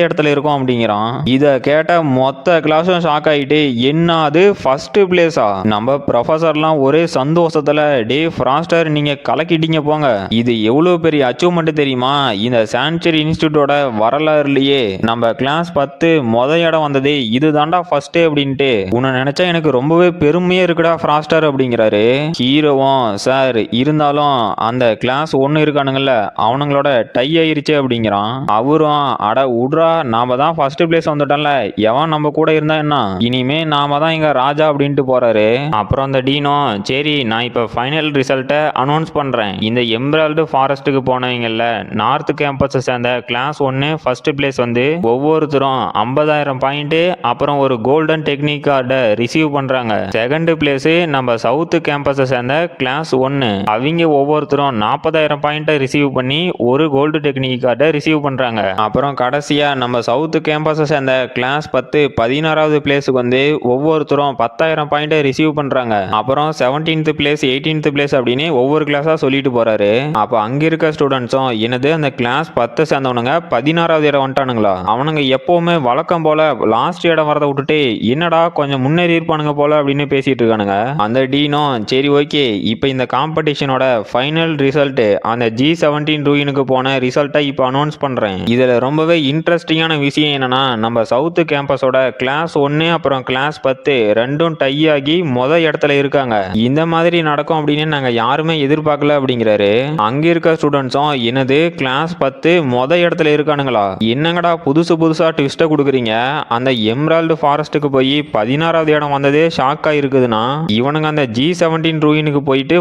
இடத்துல இருக்கோம் அப்படிங்கிறான். இத கேட்ட மொத்த கிளாஸும் ஷாக் ஆயிட்டு என்னது ஃபர்ஸ்ட் பிளேஸா, நம்ம ப்ரொஃபசர்லாம் ஒரே சந்தோஷத்துல டே ஃப்ராஸ்டர் நீங்க கலக்கிட்டீங்க போங்க, இது எவ்வளவு பெரிய அச்சீவ்மெண்ட் தெரியுமா, இந்த சான்ச்சுரி இன்ஸ்டிடியூட்டோட வரலாறுலயே நம்ம கிளாஸ் 10 இடம் வந்ததே இது தாண்டா ஃபர்ஸ்ட் அப்படின்ட்டு உன்னை நினைச்சா எனக்கு ரொம்பவே பெருமையா இருக்குடா ஃப்ராஸ்டர் அப்படிங்கிறாரு. ஹீரோவும் சார் இருந்தாலும் அந்த கிளாஸ் 1 இருக்கானுங்கல்ல அவனுங்களோட டை ஆயிருச்சு அப்படிங்கிறான். அவரும் அட உட்ரா நாம தான் ஃபர்ஸ்ட் பிளேஸ் வந்துட்டோம்ல, எவன் நம்ம கூட இருந்தா என்ன, இனிமே நாம தான் இங்க ராஜா அப்படின்ட்டு போறாரு. அப்புறம் அந்த டீனோ சரி நான் இப்ப ஃபைனல் ரிசல்ட்டை அனௌன்ஸ் பண்றேன், இந்த எம்ரால்டு ஃபாரஸ்ட்டுக்கு போனவங்கல்ல நார்த் கேம்பஸ் சேர்ந்த கிளாஸ் 1 ஃபர்ஸ்ட் பிளேஸ் வந்து ஒவ்வொருத்தரும் 50,000 பாயிண்ட் அப்புறம் ஒரு கோல்டன் டெக்னிக் கார்டை ரிசீவ் பண்றாங்க. செகண்ட் பிளேஸ் நம்ம சவுத் கேம்பஸ் சேர்ந்த கிளாஸ் 1 அவங்க ஒவ்வொருத்தரும் 40,000 பாயிண்ட் ரிசீவ் பண்ணி ஒரு கோல்டு டெக்னிக் கார்டை ரிசீவ் பண்றாங்க. அப்புறம் கடைசியா நம்ம சவுத் கேம்பஸ் சேர்ந்த கிளாஸ் 10 16வது பிளேஸுக்கு வந்து ஒவ்வொருத்தரும் 10,000 பாயிண்ட் ரிசீவ் பண்றாங்க. அப்புறம் 17th பிளேஸ் 18th பிளேஸ் அப்படின்னு ஒவ்வொரு கிளாஸா சொல்லிட்டு போறாரு. அப்ப அங்க இருக்க ஸ்டூடெண்ட்ஸும் என்னது அந்த கிளாஸ் 10 சேர்ந்தவனுங்க 16வது இடம் வந்துட்டானுங்களா, அவனுங்க எப்பவுமே வழக்கம் போல லாஸ்ட் இடம் வரதை விட்டுட்டு என்னடா கொஞ்சம் முன்னேறி இருப்பானுங்க போல அப்படின்னு பேசிட்டு இருக்கானுங்க. அந்த டீனும் சரி ஓகே இப்போ இந்த காம்படிஷனோட ஃபைனல் ரிசல்ட் அந்த G17 ரூயினுக்கு போன ரிசல்ட்டை இப்போ அனௌன்ஸ் பண்றேன். இதுல ரொம்பவே இன்ட்ரெஸ்டிங்கான விஷயம் என்னன்னா நம்ம சவுத் கேம்பஸோட கிளாஸ் 1 அப்புறம் கிளாஸ் 10 ரெண்டும் டை ஆகி இடத்துல இருக்காங்க. இந்த மாதிரி நடக்கும் அப்படின்னு நாங்க யாருமே எதிர்பார்க்கல அப்படிங்கிறாரு. அங்க இருக்க ஸ்டூடெண்ட்ஸும் என்னது கிளாஸ் 10 இடத்துல இருக்கானுங்களா, என்னங்கடா புதுசா ட்விஸ்ட்டை கொடுக்குறீங்க, அந்த எம்ரால்டு ஃபாரஸ்ட்டுக்கு போய் 16வது இடம் வந்ததே ஷாக்கா இருக்குதுன்னா இவனுங்க அந்த G17 ரூயினுக்கு போயிட்டு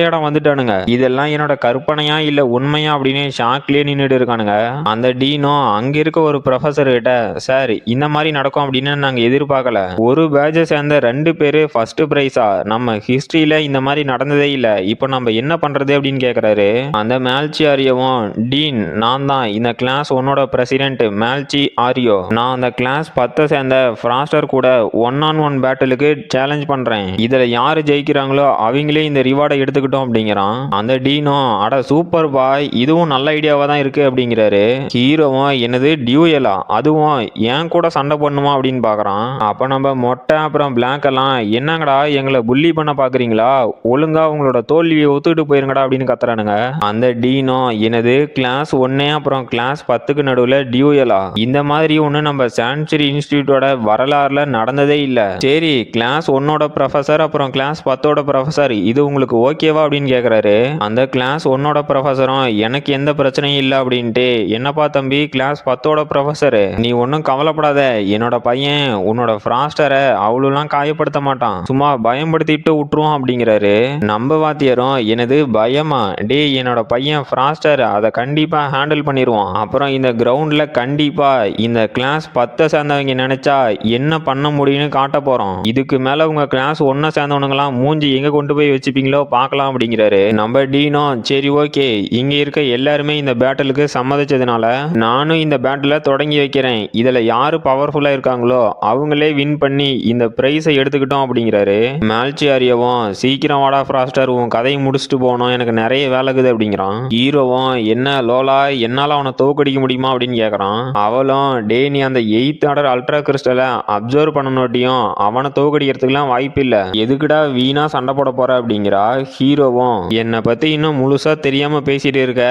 இடம் வந்துட்டானுங்க. இதெல்லாம் என்னோட கற்பனையா இல்ல உண்மையா அப்படின்னு ஷாக்லயே நின்னுட்டு இருக்கானுங்க. அந்த டீனோ அங்க இருக்க ஒரு ப்ரொஃபசர் கிட்ட, சார் இந்த மாதிரி நடக்கும் அப்படின்னு நாங்க எதிர்பார்க்கல. ஒரு பேட்சை சேர்ந்த 2 பேரு ஃபர்ஸ்ட் பிரைஸா, நம்ம ஹிஸ்டரியில இந்த மாதிரி நடந்ததே இல்ல. இப்போ நம்ம என்ன பண்றது அப்படின்னு கேக்குறாரு. அந்த மேல்ச்சி ஆரியோவும், டீன் நான் தான் இந்த கிளாஸ் 1ஓட பிரசிடென்ட் மேல்ச்சி ஆரியோ. நான் அந்த கிளாஸ் 10 சேர்ந்த ஃப்ராஸ்டர் கூட 1-on-1 பேட்டிலுக்கு சேலஞ்ச் பண்றேன். இதுல யாரு ஜெயிக்கிறாங்களோ அவங்களே இந்த ரிவார்டை எடுத்துக்கிட்டோம் அப்படிங்கிறான். அந்த டீனோ, அட சூப்பர் பாய், இதுவும் நல்ல ஐடியாவா தான் இருக்கு அப்படிங்கிறாரு. ஹீரோவும், என்னது டியூயலா, அதுவும் ஏன் கூட சண்டை பண்ணுமா அப்படின்னு பாக்குறான். அப்ப நம்ம மொட்டை அப்புறம் பிளாக் எல்லாம், என்னங்கடா எங்களை புள்ளி பண்ண பாக்குறீங்களா, ஒழுங்கா உங்களோட தோல்வியை ஒத்துக்கிட்டு போயிருங்கடா அப்படின்னு கத்துறானுங்க. அந்த டீனோ, என்னது கிளாஸ் 1 அப்புறம் கிளாஸ் 10க்கு நடுவுல டியூயலா, இந்த மாதிரி ஒண்ணு நம்ம சான்சுரி இன்ஸ்டிடியூட்டோட வரலாறுல நடந்ததே இல்ல. சரி, கிளாஸ் 1ஓட ப்ரொஃபசர் அப்புறம் கிளாஸ் 10ஓட ப்ரொஃபசர், இது உங்களுக்கு ஓகேவா அப்படின்னு கேக்குறாரு. அந்த கிளாஸ் 1ஓட ப்ரொஃபசரும், எனக்கு எந்த பிரச்சனையும் இல்ல அப்படின்ட்டு, என்னப்பா தம்பி கிளாஸ் 10ஓட ப்ரொஃபசர், நீ ஒன்னும் கவலைப்படாத, என்னோட பையன் உன்னோட ஃப்ராஸ்டரை அவ்வளவுலாம் காயப்படுத்த மாட்டான், சும்மா பயன்படுத்திட்டு விட்டுருவான் அப்படிங்கிறாரு. நம்ம வாத்தியாரும், எனது பயமா, டே என்னோட பையன் ஃப்ராஸ்டர் அதை கண்டிப்பா ஹேண்டில் பண்ணிடுவான். அப்புறம் இந்த கிரவுண்ட்ல கண்டிப்பா இந்த கிளாஸ் 10 சேர்ந்தவங்க நினைச்சா என்ன பண்ண முடியும்னு காட்ட போறோம். இதுக்கு மேல உங்க கிளாஸ் 1 சேர்ந்தவனுங்களாம் மூஞ்சி எங்க கொண்டு போய் வச்சுப்பீங்களோ பார்க்கலாம் அப்படிங்கிறாரு. நம்ம டீனோ, சரி ஓகே, இங்க இருக்க எல்லாருமே இந்த பேட்டலுக்கு சம்மதிச்சதுனால நானும் இந்த பேட்டில தொடங்கி வைக்கிறேன். இதுல யாரு பவர்ஃபுல்லா இருக்காங்களோ அவங்களே வின் பண்ணி இந்த பிரைஸை எடுத்துக்கிட்டோம் அப்படிங்கிறாரு. மேல்ச்சியாரியவும், சீக்கிரம் வாடா ஃப்ராஸ்டர், உன் கதையை முடிச்சுட்டு போகணும், எனக்கு நிறைய வேலைக்குது அப்படிங்கிறான். ஹீரோவும், என்ன லோலா, என்னால அவனை தோக்கடிக்க முடியுமா அப்படின்னு கேக்குறான். அவளும், டே நீ அந்த 8th ஆர்டர் அல்ட்ரா கிறிஸ்டலை அப்சர்வ் பண்ணனோட்டியும் அவனை தோக்கடிக்கிறதுக்குலாம் வாய்ப்பு இல்ல, எதுக்குடா வீணா சண்டை போட போற அப்படிங்கிறா. ஹீரோவும், என்னை பத்தி இன்னும் முழுசா தெரியாம பேசிட்டு இருக்க,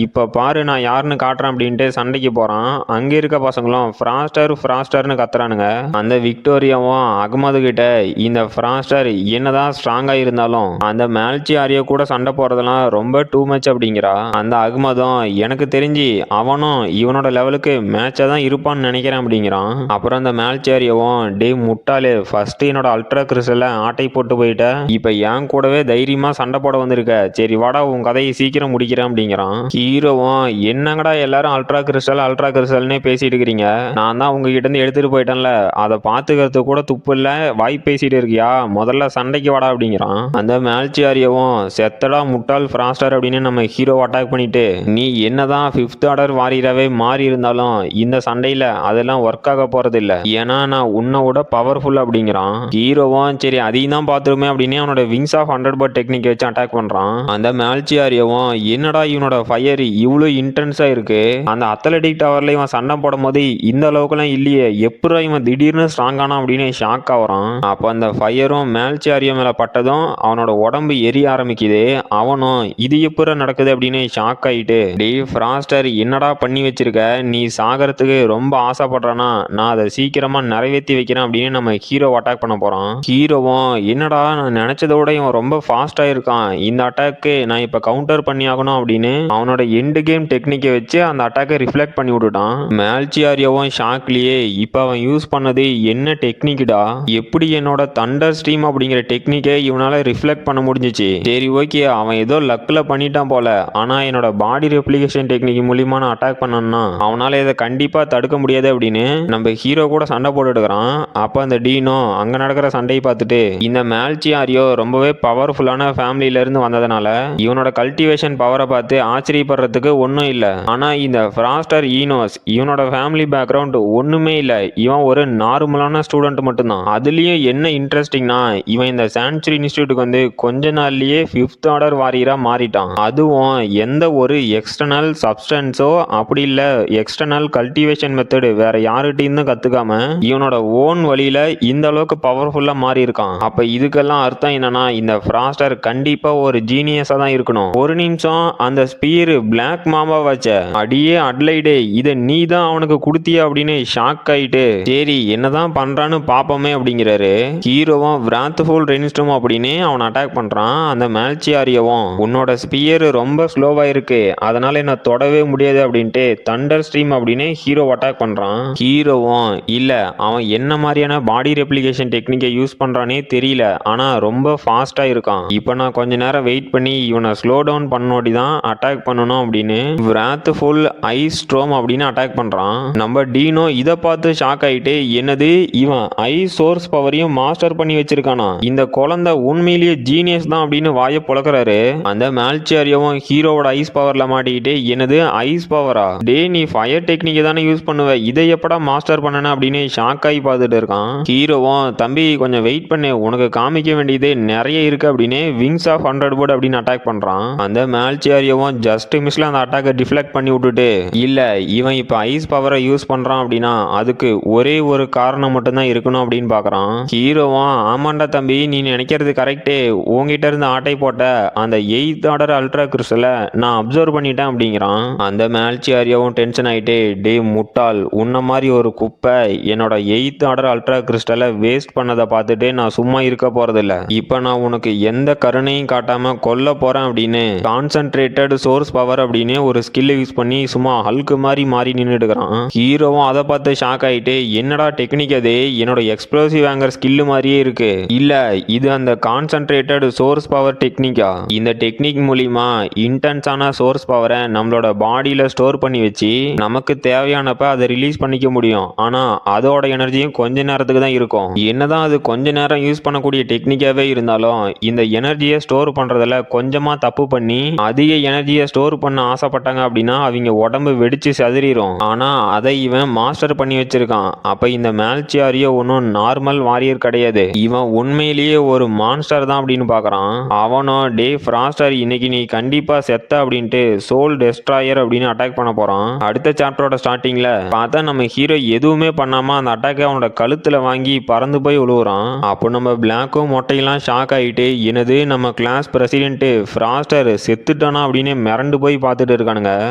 இப்ப பாரு நான் யாருன்னு காட்டுறேன் அப்படின்ட்டு சண்டைக்கு போறான். அங்க இருக்க பசங்களும் ஃப்ராஸ்டர் ஃப்ராஸ்டர்னு கத்துறானுங்க. அந்த விக்டோரியாவும் அகமது கிட்ட, இந்த ஃப்ராஸ்டர் என்னதான் ஸ்ட்ராங்கா இருந்தாலும் அந்த மேல்ச்சி ஆரியோ கூட சண்டை போறதெல்லாம் ரொம்ப டூ மச் அப்படிங்கிறா. அந்த அகமதும், எனக்கு தெரிஞ்சு அவனும் இவனோட லெவலுக்கு மேட்சா தான் இருப்பான்னு நினைக்கிறேன் அப்படிங்கிறான். அப்புறம் அந்த மேல்ச்சி ஆரியோவும், டே முட்டாளே, ஃபர்ஸ்ட் என்னோட அல்ட்ரா கிறிஸ்டலை ஆட்டை போட்டு போயிட்ட, இப்ப என் கூடவே தைரியமா சண்டை போட வந்திருக்க, சரி வாடா உன் கதையை சீக்கிரம் முடிக்கிறேன் அப்படிங்கிறான். ஹீரோவும், என்னங்கடா எல்லாரும் அல்ட்ரா கிறிஸ்டல்னே பேசிட்டு இருக்கிறீங்க, நான் தான் உங்ககிட்ட இருந்து எடுத்துட்டு போயிட்டேன்ல, அதை பாத்துக்கிறதுக்கு கூட துப்பு இல்ல, வாய் பேசிட்டு இருக்கியா, முதல்ல சண்டைக்கு வாடா அப்படிங்கிறான். அந்த மேல்ச்சி ஆரியவும், செத்தடா முட்டாள் ஃப்ராஸ்டர் அப்படின்னு நம்ம ஹீரோ அட்டாக் பண்ணிட்டு, நீ என்னதான் 5th ஆர்டர் வாரியராகவே மாறி இருந்தாலும் இந்த சண்டையில அதெல்லாம் ஒர்க் ஆக போறது இல்ல, ஏன்னா நான் உன்னோட பவர்ஃபுல் அப்படிங்கிறான். ஹீரோவும், சரி அதையும் தான் பார்த்துருமே அப்படின்னு அவனோட விங்ஸ் ஆஃப் 100 டெக்னிக் வச்சு அட்டாக் பண்றான். அந்த மேல்ச்சி ஆரியவும், என்னடா இவனோட ஃபயர் இவ்வளவு இன்டென்ஸா இருக்கு, அந்த அத்லட்டிக் டவர்ல இவன் சண்டை போடும் போது இந்த அளவுக்குலாம் இல்லையே, எப்படா இவன் திடீர்னு ஸ்ட்ராங்கானா அப்படின்னு ஷாக் ஆகுறான். அப்போ அந்த ஃபயரும் மேல்ச்சி ஆரியோ மேல பட்டதும் அவனோட உடம்பு எரிய ஆரம்பிக்குது. அவனும், இது எப்படா நடக்குது அப்படின்னு ஷாக் ஆயிட்டு, டே ஃப்ராஸ்டர் என்னடா பண்ணி வச்சிருக்க, நீ சாகறதுக்கு ரொம்ப ஆசைப்படுறானா, நான் அதை சீக்கிரமா நிறைவேற்றி வைக்கிறேன் அப்படின்னு நம்ம ஹீரோ அட்டாக் பண்ண போறான். ஹீரோவும், என்னடா நான் நினைச்சதை விட இவன் ரொம்ப ஃபாஸ்டா இருக்கான், இந்த அட்டாக்கு நான் இப்ப கவுண்டர் பண்ணி ஆகணும் அப்படின்னு அவனோட எண்டு கேம் டெக்னிக்கை வச்சு அந்த அட்டாக்கை ரிஃப்ளெக்ட் பண்ணி விட்டுட்டான். மேல்ச்சி ஆரியோவும் ஷாக்லயே, இப்ப அவன் யூஸ் பண்ணது என்ன டெக்னிக்டா, எப்படி என்னோட தண்டர் ஸ்ட்ரீம் அப்படிங்கிற டெக்னிக்கை இவனால ரிஃப்ளெக்ட் பண்ண முடிஞ்சிச்சு, சரி ஓகே அவன் ஏதோ லக்ல பண்ணிட்டான் போல, ஆனா என்னோட பாடி ரெப்ளிகேஷன் டெக்னிக் மூலியமா நான் அட்டாக் பண்ணனா அவனால இதை கண்டிப்பா தடுக்க முடியாது அப்படின்னு நம்ம ஹீரோ கூட சண்டை போட்டுக்கிறான். அப்ப அந்த டீனோ அங்க நடக்கிற சண்டையை பார்த்துட்டு, இந்த மேல்ச்சி ஆரியோ ரொம்பவே பவர்ஃபுல்லான ஃபேமிலியில இருந்து வந்ததுனால இவனோட கல்டிவேஷன் பவரை பார்த்து ஆச்சரியப்படுறதுக்கு ஒன்றும் இல்லை, ஆனா இந்த ஃப்ராஸ்டர் ஈனோஸ் இவனோட ஃபேமிலி பேக்ரவுண்ட் ஒண்ணுமே இல்லை, இவன் ஒரு நார்மலான ஸ்டூடெண்ட் மட்டும்தான். அதுலயும் என்ன இன்ட்ரெஸ்டிங்னா இவன் இந்த சான்சுரி இன்ஸ்டிடியூட்டுக்கு வந்து கொஞ்ச நாள்லயே 5th ஆர்டர் வாரியரா மாறிட்டான். அதுவும் எந்த ஒரு எக்ஸ்டர்னல் சப்ஸ்டன்ஸோ அப்படி இல்ல எக்ஸ்டர்னல் கல்டிவேஷன் மெத்தடு வேற யாருகிட்டையும் கத்துக்காம இவனோட ஓன் வழியில இந்த அளவுக்கு பவர்ஃபுல்லா மாறி இருக்கான். அப்ப இதுக்கெல்லாம் அர்த்தம் என்னன்னா இந்த ஃப்ராஸ்டர் கண்டிப்பா ஒரு ஜீனியஸா தான் இருக்கணும். ஒரு நிமிஷம் அந்த ஸ்பீர் பிளாக் மாமா வச்ச, அடியே அட்லைடே, இதை நீ தான் அவனுக்கு கொடுத்தியா அப்படின்னு ஷாக் ஆயிட்டு, சரி என்னதான் பண்றான்னு பாப்போமே அப்படிங்கிறாரு. ஹீரோவும் விராத்ஃபுல் ரெயின்ஸ்டார்ம் அப்படின்னு அவன் அட்டாக் பண்றான். அந்த மேல்ச்சி ஆரியவும், உன்னோட ஸ்பியர் ரொம்ப ஸ்லோவா இருக்கு, அதனால என்ன தொடவே முடியாது அப்படின்ட்டு தண்டர் ஸ்ட்ரீம் அப்படின்னு ஹீரோ அட்டாக் பண்றான். ஹீரோவும், இல்ல அவன் என்ன மாதிரியான பாடி ரெப்ளிகேஷன் டெக்னிக் டெக்னிக்கை யூஸ் பண்றானே தெரியல. ஆனா ரொம்ப ஃபாஸ்டா இருக்கான். இப்போ நான் கொஞ்ச நேரம் வெயிட் பண்ணி இவனை ஸ்லோ டவுன் பண்ணோடி தான் அட்டாக் பண்ணணும் அப்படின்னு விராத்ஃபுல் ஐஸ் ஸ்ட்ரோம் அப்படின்னு அட்டாக் பண்றான். நம்ம டீனோ இதை பார்த்து ஷாக் ஆயிட்டு, என்னது இவன் ஐஸ் சோர்ஸ் பவரையும் மாஸ்டர் பண்ணி வச்சிருக்கானா, இந்த குழந்தை உண்மையிலேயே ஜீனியஸ் தான் அப்படின்னு வாயை புழக்கிறாரு. அந்த மேல்சியாரியோவும் ஹீரோவோட ஐஸ் பவர்ல மாட்டிக்கிட்டு, என்னது ஐஸ் பவரா, டே நீ ஃபயர் டெக்னிக்கை தானே யூஸ் பண்ணுவ, இதை எப்படா மாஸ்டர் பண்ணன அப்படின்னு ஷாக் ஆகி பார்த்துட்டு இருக்கான். ஹீரோவும் தம்பி கொஞ்சம் வெயிட் பண்ணு, உனக்கு காமிக்க வேண்டியது நிறைய இருக்கு அப்படின்னு விங்ஸ் ஆஃப் 100 போர்டு அப்படின்னு அட்டாக் பண்றான். அந்த மேல்சியாரியோவும் ஜஸ்ட் மிஸ்ல அந்த அட்டாக்கை டிஃப்ளெக்ட் பண்ணி விட்டுட்டு, இல்ல இவன் இப்ப ஐஸ் பவரை யூஸ் பண்றான் அப்படின்னா அதுக்கு ஒரே ஒரு காரணம் மட்டும்தான் இருக்கணும் அப்படின்னு பாக்குறான். ஹீரோவும் ஆமாண்டா தம்பி நீ நினைக்கிறது கரெக்டே, உங்ககிட்ட இருந்து ஆட்டை போட்ட அந்த 8th ஆர்டர் அல்ட்ரா கிறிஸ்டலை நான் அப்சர்வ் பண்ணிட்டேன் அப்படிங்கிறான். அந்த மேல்சியாரியோவும் டென்ஷன் ஆயிட்டு, டே முட்டாள், உன்ன மாதிரி ஒரு குப்பை என்னோட 8th ஆர்டர் அல்ட்ரா கிறிஸ்டலை வேஸ்ட் பண்ணதை பார்த்துட்டு நான் சும்மா இருக்க போறதில்ல, இப்ப நான் உனக்கு எந்த கருணையும் காட்டாம கொல்ல போறேன் அப்படின்னு கான்சென்ட்ரேட்டட் சோர்ஸ் பவர் அப்படின்னு ஒரு ஸ்கில் யூஸ் பண்ணி சும்மா ஹல்க் மாதிரி மாறி நின்றுடுறான். ஹீரோவும் அதை பார்த்து ஷாக் ஆயிட்டு, என்னடா டெக்னிக் அது, என்னோட எக்ஸ்ப்ளோசிவ் ஆங்கர் ஸ்கில் மாதிரியே இருக்கு, இல்ல இது அந்த கான்சென்ட்ரேட்டட் சோர்ஸ் பவர் டெக்னிக்கா, இந்த டெக்னிக் மூலியமா இன்டென்ஸான சோர்ஸ் பவரை நம்மளோட பாடியில ஸ்டோர் பண்ணி வச்சு நமக்கு தேவையானப்ப அதை ரிலீஸ் பண்ணிக்க முடியும். ஆனா அதோட எனர்ஜியும் கொஞ்ச நேரத்துக்கு தான் இருக்கும். என்னதான் அது கொஞ்ச நேரம் யூஸ் பண்ணக்கூடிய டெக்னிக்காவே இருந்தாலும் இந்த எனர்ஜியை ஸ்டோர் பண்றதுல கொஞ்சமா தப்பு பண்ணி அதிக எனர்ஜியை ஸ்டோர் பண்ண ஆசைப்பட்டாங்க அப்படின்னா அவங்க உடம்பு வெடிச்சு சதுரிரும். ஆனா அதை இவன் மாஸ்டர் பண்ணி வச்சிருக்கான். அப்ப இந்த மேல்சியாரியோ ஒன்றும் நார்மல் வாரியர் கிடையாது, இவன் உண்மையிலேயே ஒரு மான்ஸ்டர் தான் அப்படின்னு பாக்குறான். அவனோ டே ஃப்ராஸ்டர் இன்னைக்கு நீ கண்டிப்பா செத்த அப்படின்ட்டு சோல் டெஸ்ட்ராயர் அப்படின்னு அட்டாக் பண்ண போறான். அடுத்த சாப்டரோட ஸ்டார்டிங்ல பார்த்தா நம்ம ஹீரோ எதுவுமே பண்ணாம அந்த அட்டாக்கை அவனோட கழுத்துல வாங்கி பறந்து போய் விழுவுறான். அப்போ நம்ம பிளாக்கும் மொட்டையெல்லாம் ஷாக் ஆயிட்டு, என்னது நம்ம கிளாஸ் பிரசிடென்ட் ஃப்ராஸ்டர் செத்துட்டானா அப்படின்னு மிரண்டு போய் பார்த்துட்டு இருக்கானுங்க.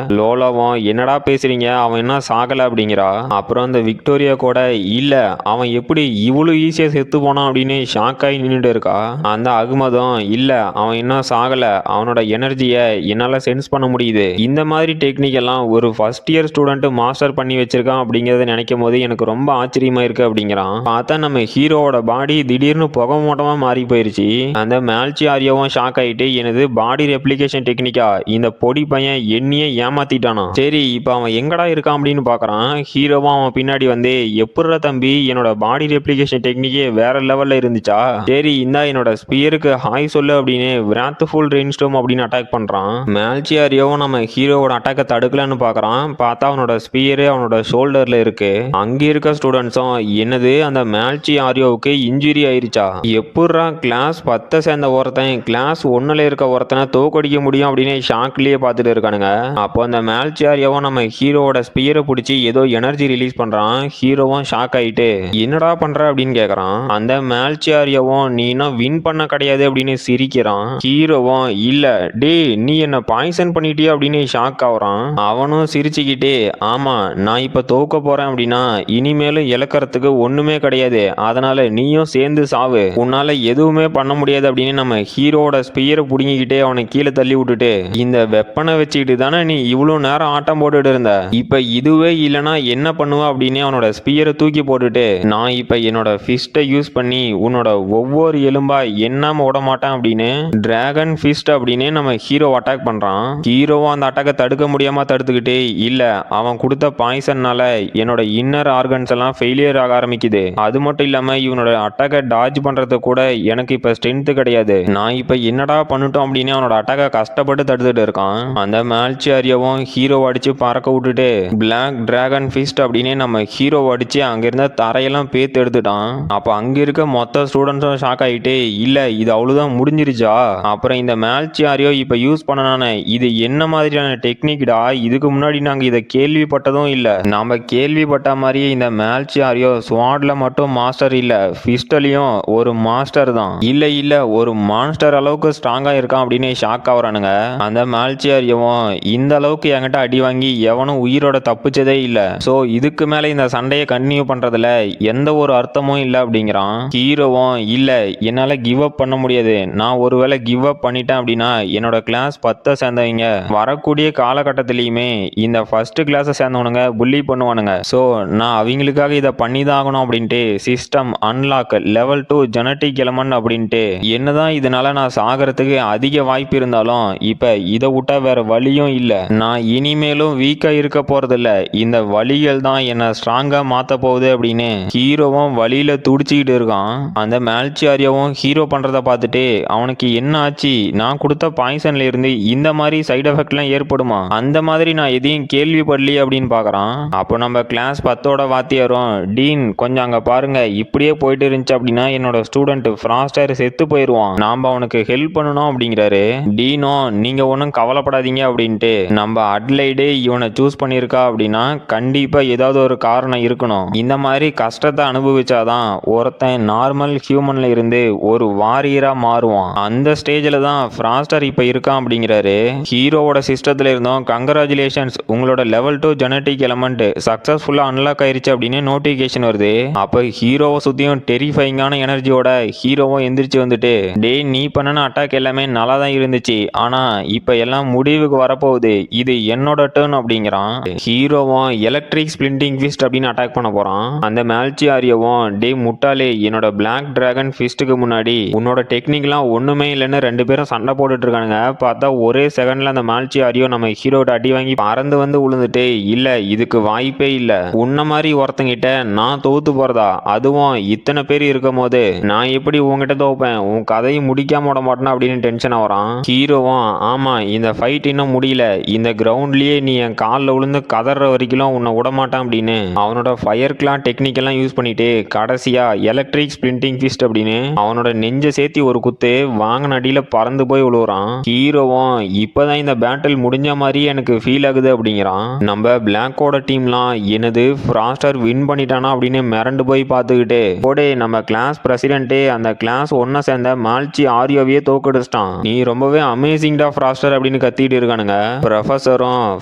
லோலாவும் என்னடா பேசுறீங்க, அவன் என்ன சாகல அப்படிங்கிறா. அப்புறம் அந்த விக்டோரியா கூட இல்ல அவன் எப்படி இவ்வளவு ஈஸியா செத்து போனான் அப்படின்னு ஷாக் ஆகி நின்றுட்டு இருக்கா. அந்த அகமதும் இல்ல அவன் இன்னும் சாகல, அவனோட எனர்ஜியை என்னால சென்ஸ் பண்ண முடியுது, இந்த மாதிரி டெக்னிக் எல்லாம் ஒரு ஃபர்ஸ்ட் இயர் ஸ்டூடெண்ட் மாஸ்டர் பண்ணி வச்சிருக்கான் அப்படிங்கறத நினைக்கும் போது எனக்கு ரொம்ப ஆச்சரியமா இருக்கு அப்படிங்கிறான். பார்த்தா நம்ம ஹீரோவோட பாடி திடீர்னு புகை மூட்டமா மாறி போயிருச்சு. அந்த மேல்சியாரியோவும் ஷாக் ஆயிட்டு, எனது பாடி ரெப்ளிகேஷன் டெக்னிக்கா, இந்த பொடி பையன் என்னையே ஏமாத்திட்டானா, சரி இப்போ அவன் எங்கடா இருக்கான் அப்படின்னு பாக்குறான். ஹீரோவும் அவன் பின்னாடி வந்து, எப்படிடா தம்பி என்னோட பாடி ரெப்ளிகேஷன் டெக்னிக்கே வேற லெவல்ல இருந்துச்சா, சரி இந்தா என்னோட ஸ்பியருக்கு ஹாய் சொல்லு அப்படின்னு விராத்ஃபுல் ரெயின்ஸ்டார்ம் அப்படின்னு அட்டாக் பண்றான். மேல்சியாரியோவும் நம்ம ஹீரோவோட அட்டாக்கை தடுக்கலன்னு பாக்குறான். பார்த்தா அவனோட ஸ்பியரு அவனோட ஷோல்டர்ல இருக்கு. அங்க இருக்க ஸ்டூடெண்ட்ஸும் என்னது அந்த மேல்சியாரியோவுக்கு இன்ஜுரி ஆயிருச்சா, எப்படா கிளாஸ் 10 சேர்ந்த ஒருத்தன் கிளாஸ் 1ல இருக்க ஒருத்தனை தோக்கடிக்க முடியும் அப்படின்னு ஷாக்லயே பார்த்துட்டு இருக்கானுங்க. அப்போ அந்த மேல்சியாரியோவும் நம்ம ஹீரோவோட ஸ்பியரை பிடிச்சி ஏதோ எனர்ஜி ரிலீஸ் பண்றான். ஹீரோவும் ஷாக் ஆயிட்டு என்னடா பண்ற அப்படின்னு கேக்குறான். அந்த மேல்சியாரியோவும் நீ இன்னும் வின் பண்ண கிடையாது அப்படின்னு சிரிக்கிறான். ஹீரோவும் இல்ல டே நீ என்ன பாய்சன் பண்ணிட்டியா அப்படின்னு ஷாக் ஆகுறான். அவனும் சிரிச்சுக்கிட்டே ஆமா நான் இப்ப தோக்க போறேன் அப்படின்னா இனிமேலும் இழக்கிறதுக்கு ஒண்ணுமே கிடையாது, அதனால நீயும் சேர்ந்து சாவு, உன்னால எதுவுமே பண்ண முடியாது அப்படின்னு நம்ம ஹீரோட ஸ்பியரை புடுங்கிக்கிட்டே அவனை கீழே தள்ளி விட்டுட்டு, இந்த வெப்பனை வச்சுக்கிட்டு தானே நீ இவ்வளவு நேரம் ஆட்டம் போட்டுட்டு இருந்த, இப்ப இதுவே இல்லைன்னா என்ன பண்ணுவ அப்படின்னு அவனோட ஸ்பியரை தூக்கி போட்டுட்டு, நான் இப்ப என்னோட ஃபிஸ்ட்டை யூஸ் பண்ணி உன்னோட ஒவ்வொரு எலும்பா எண்ணாம விட மாட்டேன் அப்படின்னு டிராகன் ஃபிஸ்ட் அப்படின்னு நம்ம ஹீரோ அட்டாக் பண்றான். ஹீரோவும் அந்த அட்டாக்கை தடுக்க முடியாம தடுத்துக்கிட்டு, இல்ல அவன் கொடுத்த பாய்சன்னால என்னோட இன்னர் ஆர்கன்ஸ் எல்லாம் ஃபெயிலியர் ஆக ஆரம்பிக்குது, அது மட்டும் இல்லாம இவனோட அட்டாக்கை டாஜ் பண்றது கூட எனக்கு இப்ப ஸ்ட்ரென்த் கிடையாது, நான் இப்ப என்னடா பண்ணிட்டோம் அப்படின்னு அவனோட அட்டாக்கை கஷ்டப்பட்டு தடுத்துட்டு இருக்கான். அந்த மேல்சியாரியோவும் ஹீரோ அடிச்சு பறக்க விட்டுட்டு பிளாக் டிராகன் ஃபிஸ்ட் அப்படின்னு நம்ம ஹீரோ அடிச்சு அங்க இருந்த தரையெல்லாம் பேத்து எடுத்துட்டான். அப்ப அங்க இருக்க மொத்த ஸ்டூடெண்ட்ஸும் ஷாக் ஆயிட்டு, இல்ல இது அவ்வளவுதான் முடிஞ்சிருச்சா, அப்புறம் இந்த மேல்சியாரியோ இப்ப யூஸ் பண்ணனானே இது என்ன மாதிரியான டெக்னிக்டா, இதுக்கு முன்னாடி நாங்க இதை கேள்விப்பட்டதும் இல்ல, நாம கேள்விப்பட்ட மாதிரியே இந்த மேல்சியாரியோ ஸ்வாட்ல மட்டும் மாஸ்டர் இல்ல ஃபிஸ்டலையும் ஒரு மாஸ்டர் தான், இல்ல இல்ல ஒரு மான்ஸ்டர் அளவுக்கு ஸ்ட்ராங்கா இருக்கான் அப்படின்னு ஷாக் ஆகுறானுங்க. அந்த மேல்சியாரியோவும் இந்த அளவுக்கு என்கிட்ட அடி வாங்கி எவனும் உயிரோட தப்பிச்சதே இல்ல, சோ இதுக்கு மேல இந்த சண்டையை கண்டினியூ பண்றதுல எந்த ஒரு அர்த்தமும் இல்ல அப்படிங்கிறான். ஹீரோவும் இல்ல என்னால கிவ் அப் பண்ண முடியாது, நான் ஒருவேளை கிவ் அப் பண்ணிட்டேன் அப்படின்னா என்னோட கிளாஸ் 10 சேர்ந்தவங்க வரக்கூடிய காலகட்டத்திலயுமே இந்த ஃபர்ஸ்ட் கிளாஸை சேர்ந்தவனுங்க புள்ளி பண்ணுவானுங்க, ஸோ நான் அவங்களுக்காக இதை பண்ணி தான் ஆகணும் அப்படின்ட்டு system unlock level 2 genetic element அப்படின்ட்டு. என்னதான் இதனால நான் சாகிறதுக்கு அதிக வாய்ப்பு இருந்தாலும் இப்ப இதை விட்டா வேற வழியும் இல்ல. நான் இனிமேலும் வீக்கா இருக்க போறதில்ல. இந்த வழிகள் தான் என்ன ஸ்ட்ராங்கா மாத்த போகுது அப்படின்னு ஹீரோவும் வழியில துடிச்சுக்கிட்டு இருக்கான். அந்த மேல்சியாரியாவும் ஹீரோ பண்றத பார்த்துட்டு அவனுக்கு என்ன ஆச்சு, நான் கொடுத்த பாய்சன்ல இருந்து இந்த மாதிரி சைடு எஃபெக்ட்லாம் ஏற்படுமா, அந்த மாதிரி நான் எதையும் கேள்விப்படலையே அப்படின்னு பாக்குறான். அப்போ நம்ம கிளாஸ் 10ஓட வாத்தியாரும், டீன் கொஞ்சம் அங்க பாருங்க, இப்படியே போயிட்டு இருந்துச்சு அப்படின்னா என்னோட ஸ்டூடெண்ட் ஃப்ராஸ்டர் செத்து போயிருவான், நாம அவனுக்கு ஹெல்ப் பண்ணணும் அப்படிங்கிறாரு. டீனோ நீங்க ஒன்றும் கவலைப்படாதீங்க அப்படின்ட்டு, நம்ம அட்லைடே இவனை சூஸ் பண்ணியிருக்கா அப்படின்னா கண்டிப்பா ஏதாவது ஒரு காரணம் இருக்கணும். இந்த மாதிரி கஷ்டத்தை அனுபவிச்சாதான் ஒருத்தன் நார்மல் ஹியூமன்ல இருந்து ஒரு வாரியரா மாறுவான். அந்த ஸ்டேஜ்ல தான் ஃப்ராஸ்டர் இப்ப இருக்கான் அப்படிங்கிறாரு. ஹீரோவோட சிஸ்டத்துல இருந்தோம், கங்க்ராச்சுலேஷன்ஸ் உங்களோட லெவல் 2 ஜெனட்டிக் எலமெண்ட் சக்சஸ்ஃபுல்லா அன்லாக் ஆயிருச்சு அப்படின்னு நோட்டிபிகேஷன் வருது. அப்ப ஹீரோவை சுத்தியும் டெரிஃபைங்கான எனர்ஜியோட ஹீரோவும் எந்திரிச்சு வந்துட்டு, டே நீ பண்ணன அட்டாக் எல்லாமே நல்லா தான் இருந்துச்சு, ஆனா இப்ப எல்லாம் முடிவுக்கு வரப்போகுது, இது என்னோட டர்ன் அப்படிங்கிறான். ஹீரோவும் எலக்ட்ரிக் ஸ்பிளிண்டிங் ஃபிஸ்ட் அப்படின்னு அட்டாக் பண்ண போறான். அந்த மேல்சியாரியாவும், டே முட்டாளே என்னோட பிளாக் டிராகன் ஃபிஸ்ட்டுக்கு முன்னாடி உன்னோட டெக்னிக்லாம் ஒண்ணுமே இல்லைன்னு 2 பேரும் சண்டை போட்டுட்டு இருக்கானுங்க. பார்த்தா ஒரே செகண்ட்ல அந்த மேல்சியாரியோ நம்ம ஹீரோட அடி வாங்கி பறந்து வந்து விழுந்துட்டு, இல்ல இதுக்கு வாய்ப்பே இல்ல, உன்ன மாதிரி ஒருத்தங்கிட்ட நான் தோத்து போறதா, அதுவும் இத்தனை பேர் இருக்கும் போது நான் எப்படி உங்ககிட்ட தோப்பேன், உன் கதையை முடிக்காம விட மாட்டேன் அப்படின்னு டென்ஷன் ஆகிறான். ஹீரோவும், ஆமா இந்த ஃபைட் இன்னும் முடியல, இந்த கிரவுண்ட்லயே நீ என் காலில் விழுந்து கதற வரைக்கும் உன்னை விட மாட்டான் அப்படின்னு அவனோட ஃபயர் கிளான் டெக்னிக் எல்லாம் யூஸ் பண்ணிட்டு கடைசியா எலக்ட்ரிக் ஸ்பிளிண்டிங் ஃபிஸ்ட் அப்படின்னு அவனோட நெஞ்ச சேர்த்தி ஒரு குத்து வாங்கின அடியில பறந்து போய் விழுவுறான். ஹீரோவும், இப்பதான் இந்த பேட்டில் முடிஞ்ச மாதிரி எனக்கு ஃபீல் ஆகுது அப்படிங்கிறான். நம்ம பிளாக்கோட டீம்லாம் என்னது ஃப்ராஸ்டர் வின் பண்ணிட்டானா அப்படின்னு மிரண்டு போய் பார்த்துக்கிட்டு, போடே நம்ம கிளாஸ் பிரசிடென்ட்டே அந்த கிளாஸ் ஒன்ன சேர்ந்த மால்ச்சி ஆரியோவையே தோக்கடிச்சிட்டான், நீ ரொம்பவே அமேசிங்டா ஃப்ராஸ்டர் அப்படின்னு கத்திட்டு இருக்கானுங்க. ப்ரொஃபஸரும்,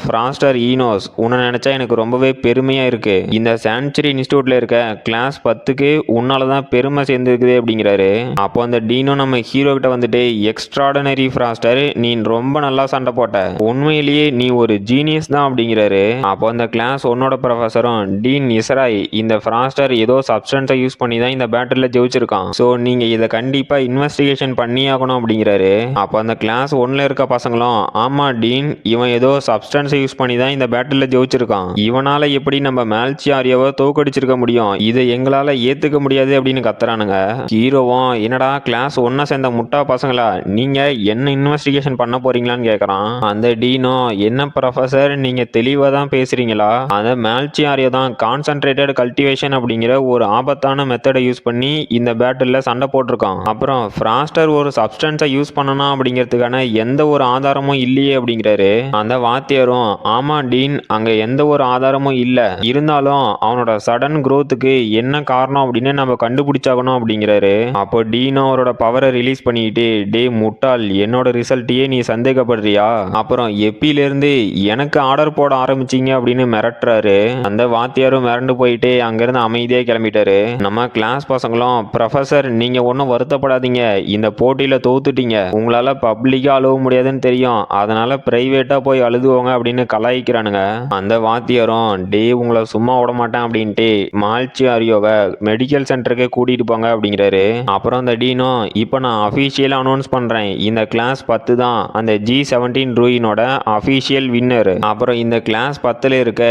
ஃப்ராஸ்டர் ஈனோஸ் உன்னை நினைச்சா எனக்கு ரொம்பவே பெருமையா இருக்கு, இந்த சான்ச்சுரி இன்ஸ்டியூட்ல இருக்க கிளாஸ் 10க்கு உன்னாலதான் பெருமை சேர்ந்துருக்குது அப்படிங்கிறாரு. அப்போ அந்த டீனோ நம்ம ஹீரோ கிட்ட வந்துட்டு, எக்ஸ்ட்ராடனரி ஃப்ராஸ்டர் நீ ரொம்ப நல்லா சண்டை போட்ட, உண்மையிலேயே நீ ஒரு ஜீனியஸ் தான் அப்படிங்கிறாரு. அப்போ அந்த கிளாஸ் ஒன்னோட ப்ரொஃபஸரும், டீன் இசராய் இந்த ஃப்ராஸ்டர் ஏதோ சப்ஸ்டன்ஸை யூஸ் பண்ணி தான் இந்த பேட்டில் ஜெயிச்சிருக்கான், ஸோ நீங்க இதை கண்டிப்பா இன்வெஸ்டிகேஷன் பண்ணி ஆகணும் அப்படிங்கிறாரு. அப்போ அந்த கிளாஸ் 1ல இருக்க பசங்களும், ஆமா டீன் இவன் ஏதோ சப்ஸ்டன்ஸை யூஸ் பண்ணி தான் இந்த பேட்டில் ஜெயிச்சிருக்கான், இவனால எப்படி நம்ம மேல்சியாரியாவை தோக்கடிச்சிருக்க முடியும், இதை எங்களால ஏத்துக்க முடியாது அப்படின்னு கத்துறானுங்க. ஹீரோவும், என்னடா கிளாஸ் 1 சேர்ந்த முட்டா பசங்களா, நீங்க என்ன இன்வெஸ்டிகேஷன் பண்ண போறீங்களான்னு கேக்குறான். அந்த டீனோ, என்ன ப்ரொஃபசர் நீங்க தெளிவா தான் பேசுறீங்களா, அந்த மேல்சியாரியா தான் கான்சென்ட்ரேட்டட் கல்டிவேஷன் அப்படிங்கிற ஒரு ஆபத்தான மெத்தடை யூஸ் பண்ணி இந்த பேட்டில் சண்டை போட்டிருக்கான், அப்புறம் ஃப்ராஸ்டர் ஒரு சப்ஸ்டன்ஸை யூஸ் பண்ணனா அப்படிங்கிறதுக்கான எந்த ஒரு ஆதாரமும் இல்லையே அப்படிங்கிறாரு. அந்த வாத்தியாரும், ஆமா டீன் அங்க எந்த ஒரு ஆதாரமும் இல்ல, இருந்தாலும் அவனோட சடன் growthக்கு என்ன காரணம் அப்படின்னு நம்ம கண்டுபிடிச்சாகணும் அப்படிங்கிறாரு. அப்போ டீனோ அவரோட பவரை ரிலீஸ் பண்ணிட்டு, டே முட்டாள் என்னோட ரிசல்ட்டையே நீ சந்தேகப்படுறியா, அப்புறம் எப்பில இருந்து எனக்கு ஆர்டர் போட ஆரம்பிச்சீங்க அப்படின்னு மிரட்டுறாரு. அந்த வாத்தியாரும் மிரண்டு போயிட்டு அங்கிருந்து அமைதியா கிளம்பிட்டாரு. நம்ம கிளாஸ் பசங்களும், ப்ரொஃபசர் நீங்க ஒன்றும் வருத்தப்படாதீங்க, இந்த போட்டியில தோத்துட்டீங்க, உங்களால பப்ளிக்கா அழுவ முடியாதுன்னு தெரியும், அதனால பிரைவேட்டா போய் அழுதுவோங்க அப்படின்னு கலாய்க்கிறானுங்க. அந்த வாத்தியாரும், டே உங்களை சும்மா விட மாட்டேன் அப்படின்ட்டு மால்சியாரியோவை மெடிக்கல் சென்டருக்கு கூட்டிட்டு போங்க அப்படிங்கிறாரு. அப்புறம் அந்த டீனோ, இப்போ நான் அஃபீஷியலாக அனௌன்ஸ் பண்றேன், இந்த கிளாஸ் 10 தான் அந்த G17 ரூயினோட அஃபீஷியல் வின்னர். அப்புறம் இந்த கிளாஸ் 10ல இருக்க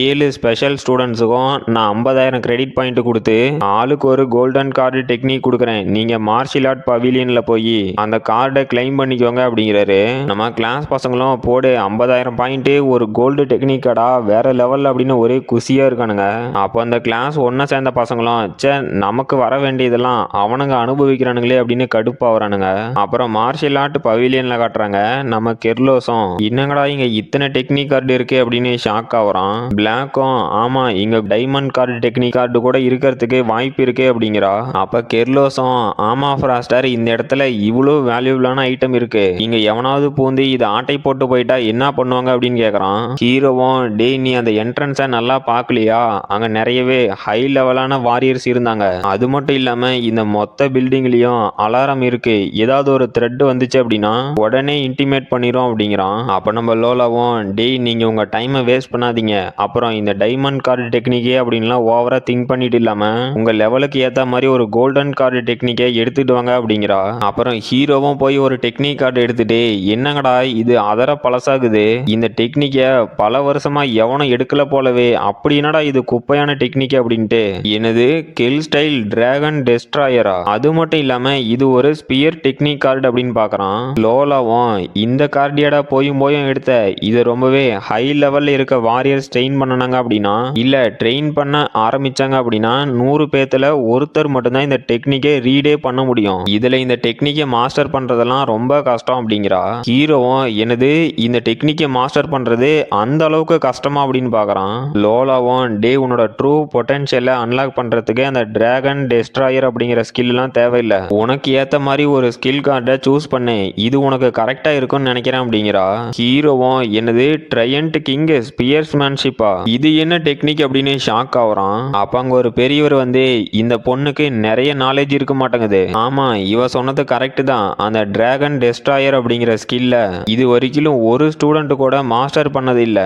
7 ஸ்பெஷல் ஸ்டூடெண்ட்ஸுக்கும் நான் 50,000 கிரெடிட் பாயிண்ட் கொடுத்து ஆளுக்கு ஒரு கோல்டன் கார்டு டெக்னிக் கொடுக்குறேன், நீங்க மார்ஷியல் ஆர்ட் பவிலியன்ல போய் அந்த கார்டை கிளைம் பண்ணிக்கோங்க அப்படிங்கிறாரு. நம்ம கிளாஸ் பசங்களும், போடு 50,000 பாயிண்ட் ஒரு கோல்டு டெக்னிக்கடா வேற லெவல் அப்படின்னு ஒரே குஷியா இருக்கானுங்க. அப்போ அந்த கிளாஸ் 1 சேர்ந்த பசங்களும், சே நமக்கு வர வேண்டியதெல்லாம் அவனுங்க அனுபவிக்கிறானுங்களே அப்படின்னு கடுப்பாகிறானுங்க. அப்புறம் மார்ஷியல் ஆர்ட் பவிலியன்ல காட்டுறாங்க. நம்ம கெர்லோஸும், என்னங்கடா இங்க இத்தனை டெக்னிக் கார்டு இருக்கு அப்படின்னு ஷாக் ஆகுறான். பிளாக்கும், ஆமா இங்க டைமண்ட் கார்டு டெக்னிக் கார்டு கூட இருக்கிறதுக்கு வாய்ப்பு இருக்கு அப்படிங்கிறா. அப்ப கெர்லோஸும், ஆமா ஃப்ராஸ்டர் இந்த இடத்துல இவ்வளவு வேல்யூபிளான ஐட்டம் இருக்கு, இங்க எவனாவது பூந்து இதை ஆட்டை போட்டு போயிட்டா என்ன பண்ணுவாங்க அப்படின்னு கேக்குறான். ஹீரோவும், டே நீ அந்த என்ட்ரன்ஸை நல்லா பார்க்கலையா, அங்க நிறையவே ஹை லெவலான வாரியர்ஸ் இருந்தாங்க, அது மட்டும் இல்லாம இந்த மொத்த பில்டிங்லயும் அலாரம் இருக்கு, ஏதாவது ஒரு த்ரெட் வந்துச்சு அப்படின்னா உடனே இன்டிமேட் பண்ணிரும் அப்படிங்கிறான். அப்ப நம்ம லோலாவும், டேய் நீங்க உங்க டைமை வேஸ்ட் பண்ணாதீங்க, அப்புறம் இந்த டைமண்ட் கார்டு டெக்னிக்கே அப்படின்லாம் ஓவரா திங்க் பண்ணிட்டு இல்லாம உங்க உங்க லெவலுக்கு ஏத்த மாதிரி ஒரு கோல்டன் கார்டு டெக்னிக்கை எடுத்துட்டு வாங்க அப்படிங்கிறா. அப்புறம் ஹீரோவும் போய் ஒரு டெக்னிக் கார்டு எடுத்துட்டு, என்னங்கடா இது அதர பழசாகுது, இந்த டெக்னிக்கை பல வருஷமா எவனும் எடுக்கல போலவே, அப்படி என்னடா இது குப்பையான டெக்னிக் அப்படின்ட்டு. எனது கெல் ஸ்டைல் டிராகன் டெஸ்ட்ராயரா, அது மட்டும் இல்லாம இது ஒரு ஸ்பியர் டெக்னிக் கார்டு அப்படின்னு பாக்குறான். லோலாவும் இந்த கார்டியாடா போயும் எடுத்த, இது ரொம்பவே ஹை லெவல்ல இருக்க வாரியர்ஸ் ட்ரெயின் பண்ணனாங்க அப்படின்னா, இல்ல ட்ரெயின் பண்ண ஆரம்பிச்சாங்க அப்படின்னா 100 பேத்துல ஒருத்தர் மட்டும்தான் இந்த டெக்னிக்கை ரீடே பண்ண முடியும். இதுல இந்த டெக்னிக்கை மாஸ்டர் பண்றதெல்லாம் ரொம்ப கஷ்டம் அப்படிங்கிறா. ஹீரோவும் எனது இந்த டெக்னிக்கை மாஸ்டர் பண்றது அந்த அளவுக்கு கஷ்டமா அப்படின்னு பாக்குறான். லோலாவும் டே உன்னோட ட்ரூ பொட்டன்ஷியலை அன்லாக் பண்றதுக்கு அந்த டிராகன் டெஸ்ட்ராயர் அப்படிங்கிற ஸ்கில் எல்லாம் தேவையில்லை, உனக்கு ஏத்த மாதிரி ஒரு ஸ்கில் கார்டை சூஸ் பண்ணு, இது உனக்கு கரெக்டா இருக்கும்னு நினைக்கிறேன் அப்படிங்கிறா. ஹீரோவும் என்னது ட்ரையன்ட் கிங் ஸ்பியர்ஸ்மேன்ஷிப்பா, இது என்ன டெக்னிக் அப்படின்னு ஷாக் ஆகுறான். அப்ப அங்க ஒரு பெரியவர் வந்து, இந்த பொண்ணுக்கு நிறைய நாலேஜ் இருக்க மாட்டேங்குது, ஆமா இவ சொன்னது கரெக்ட் தான், அந்த டிராகன் டெஸ்ட்ராயர் அப்படிங்கிற ஸ்கில்ல இது வரைக்கும் ஒரு ஸ்டூடெண்ட் கூட மாஸ்டர் பண்ணது இல்ல,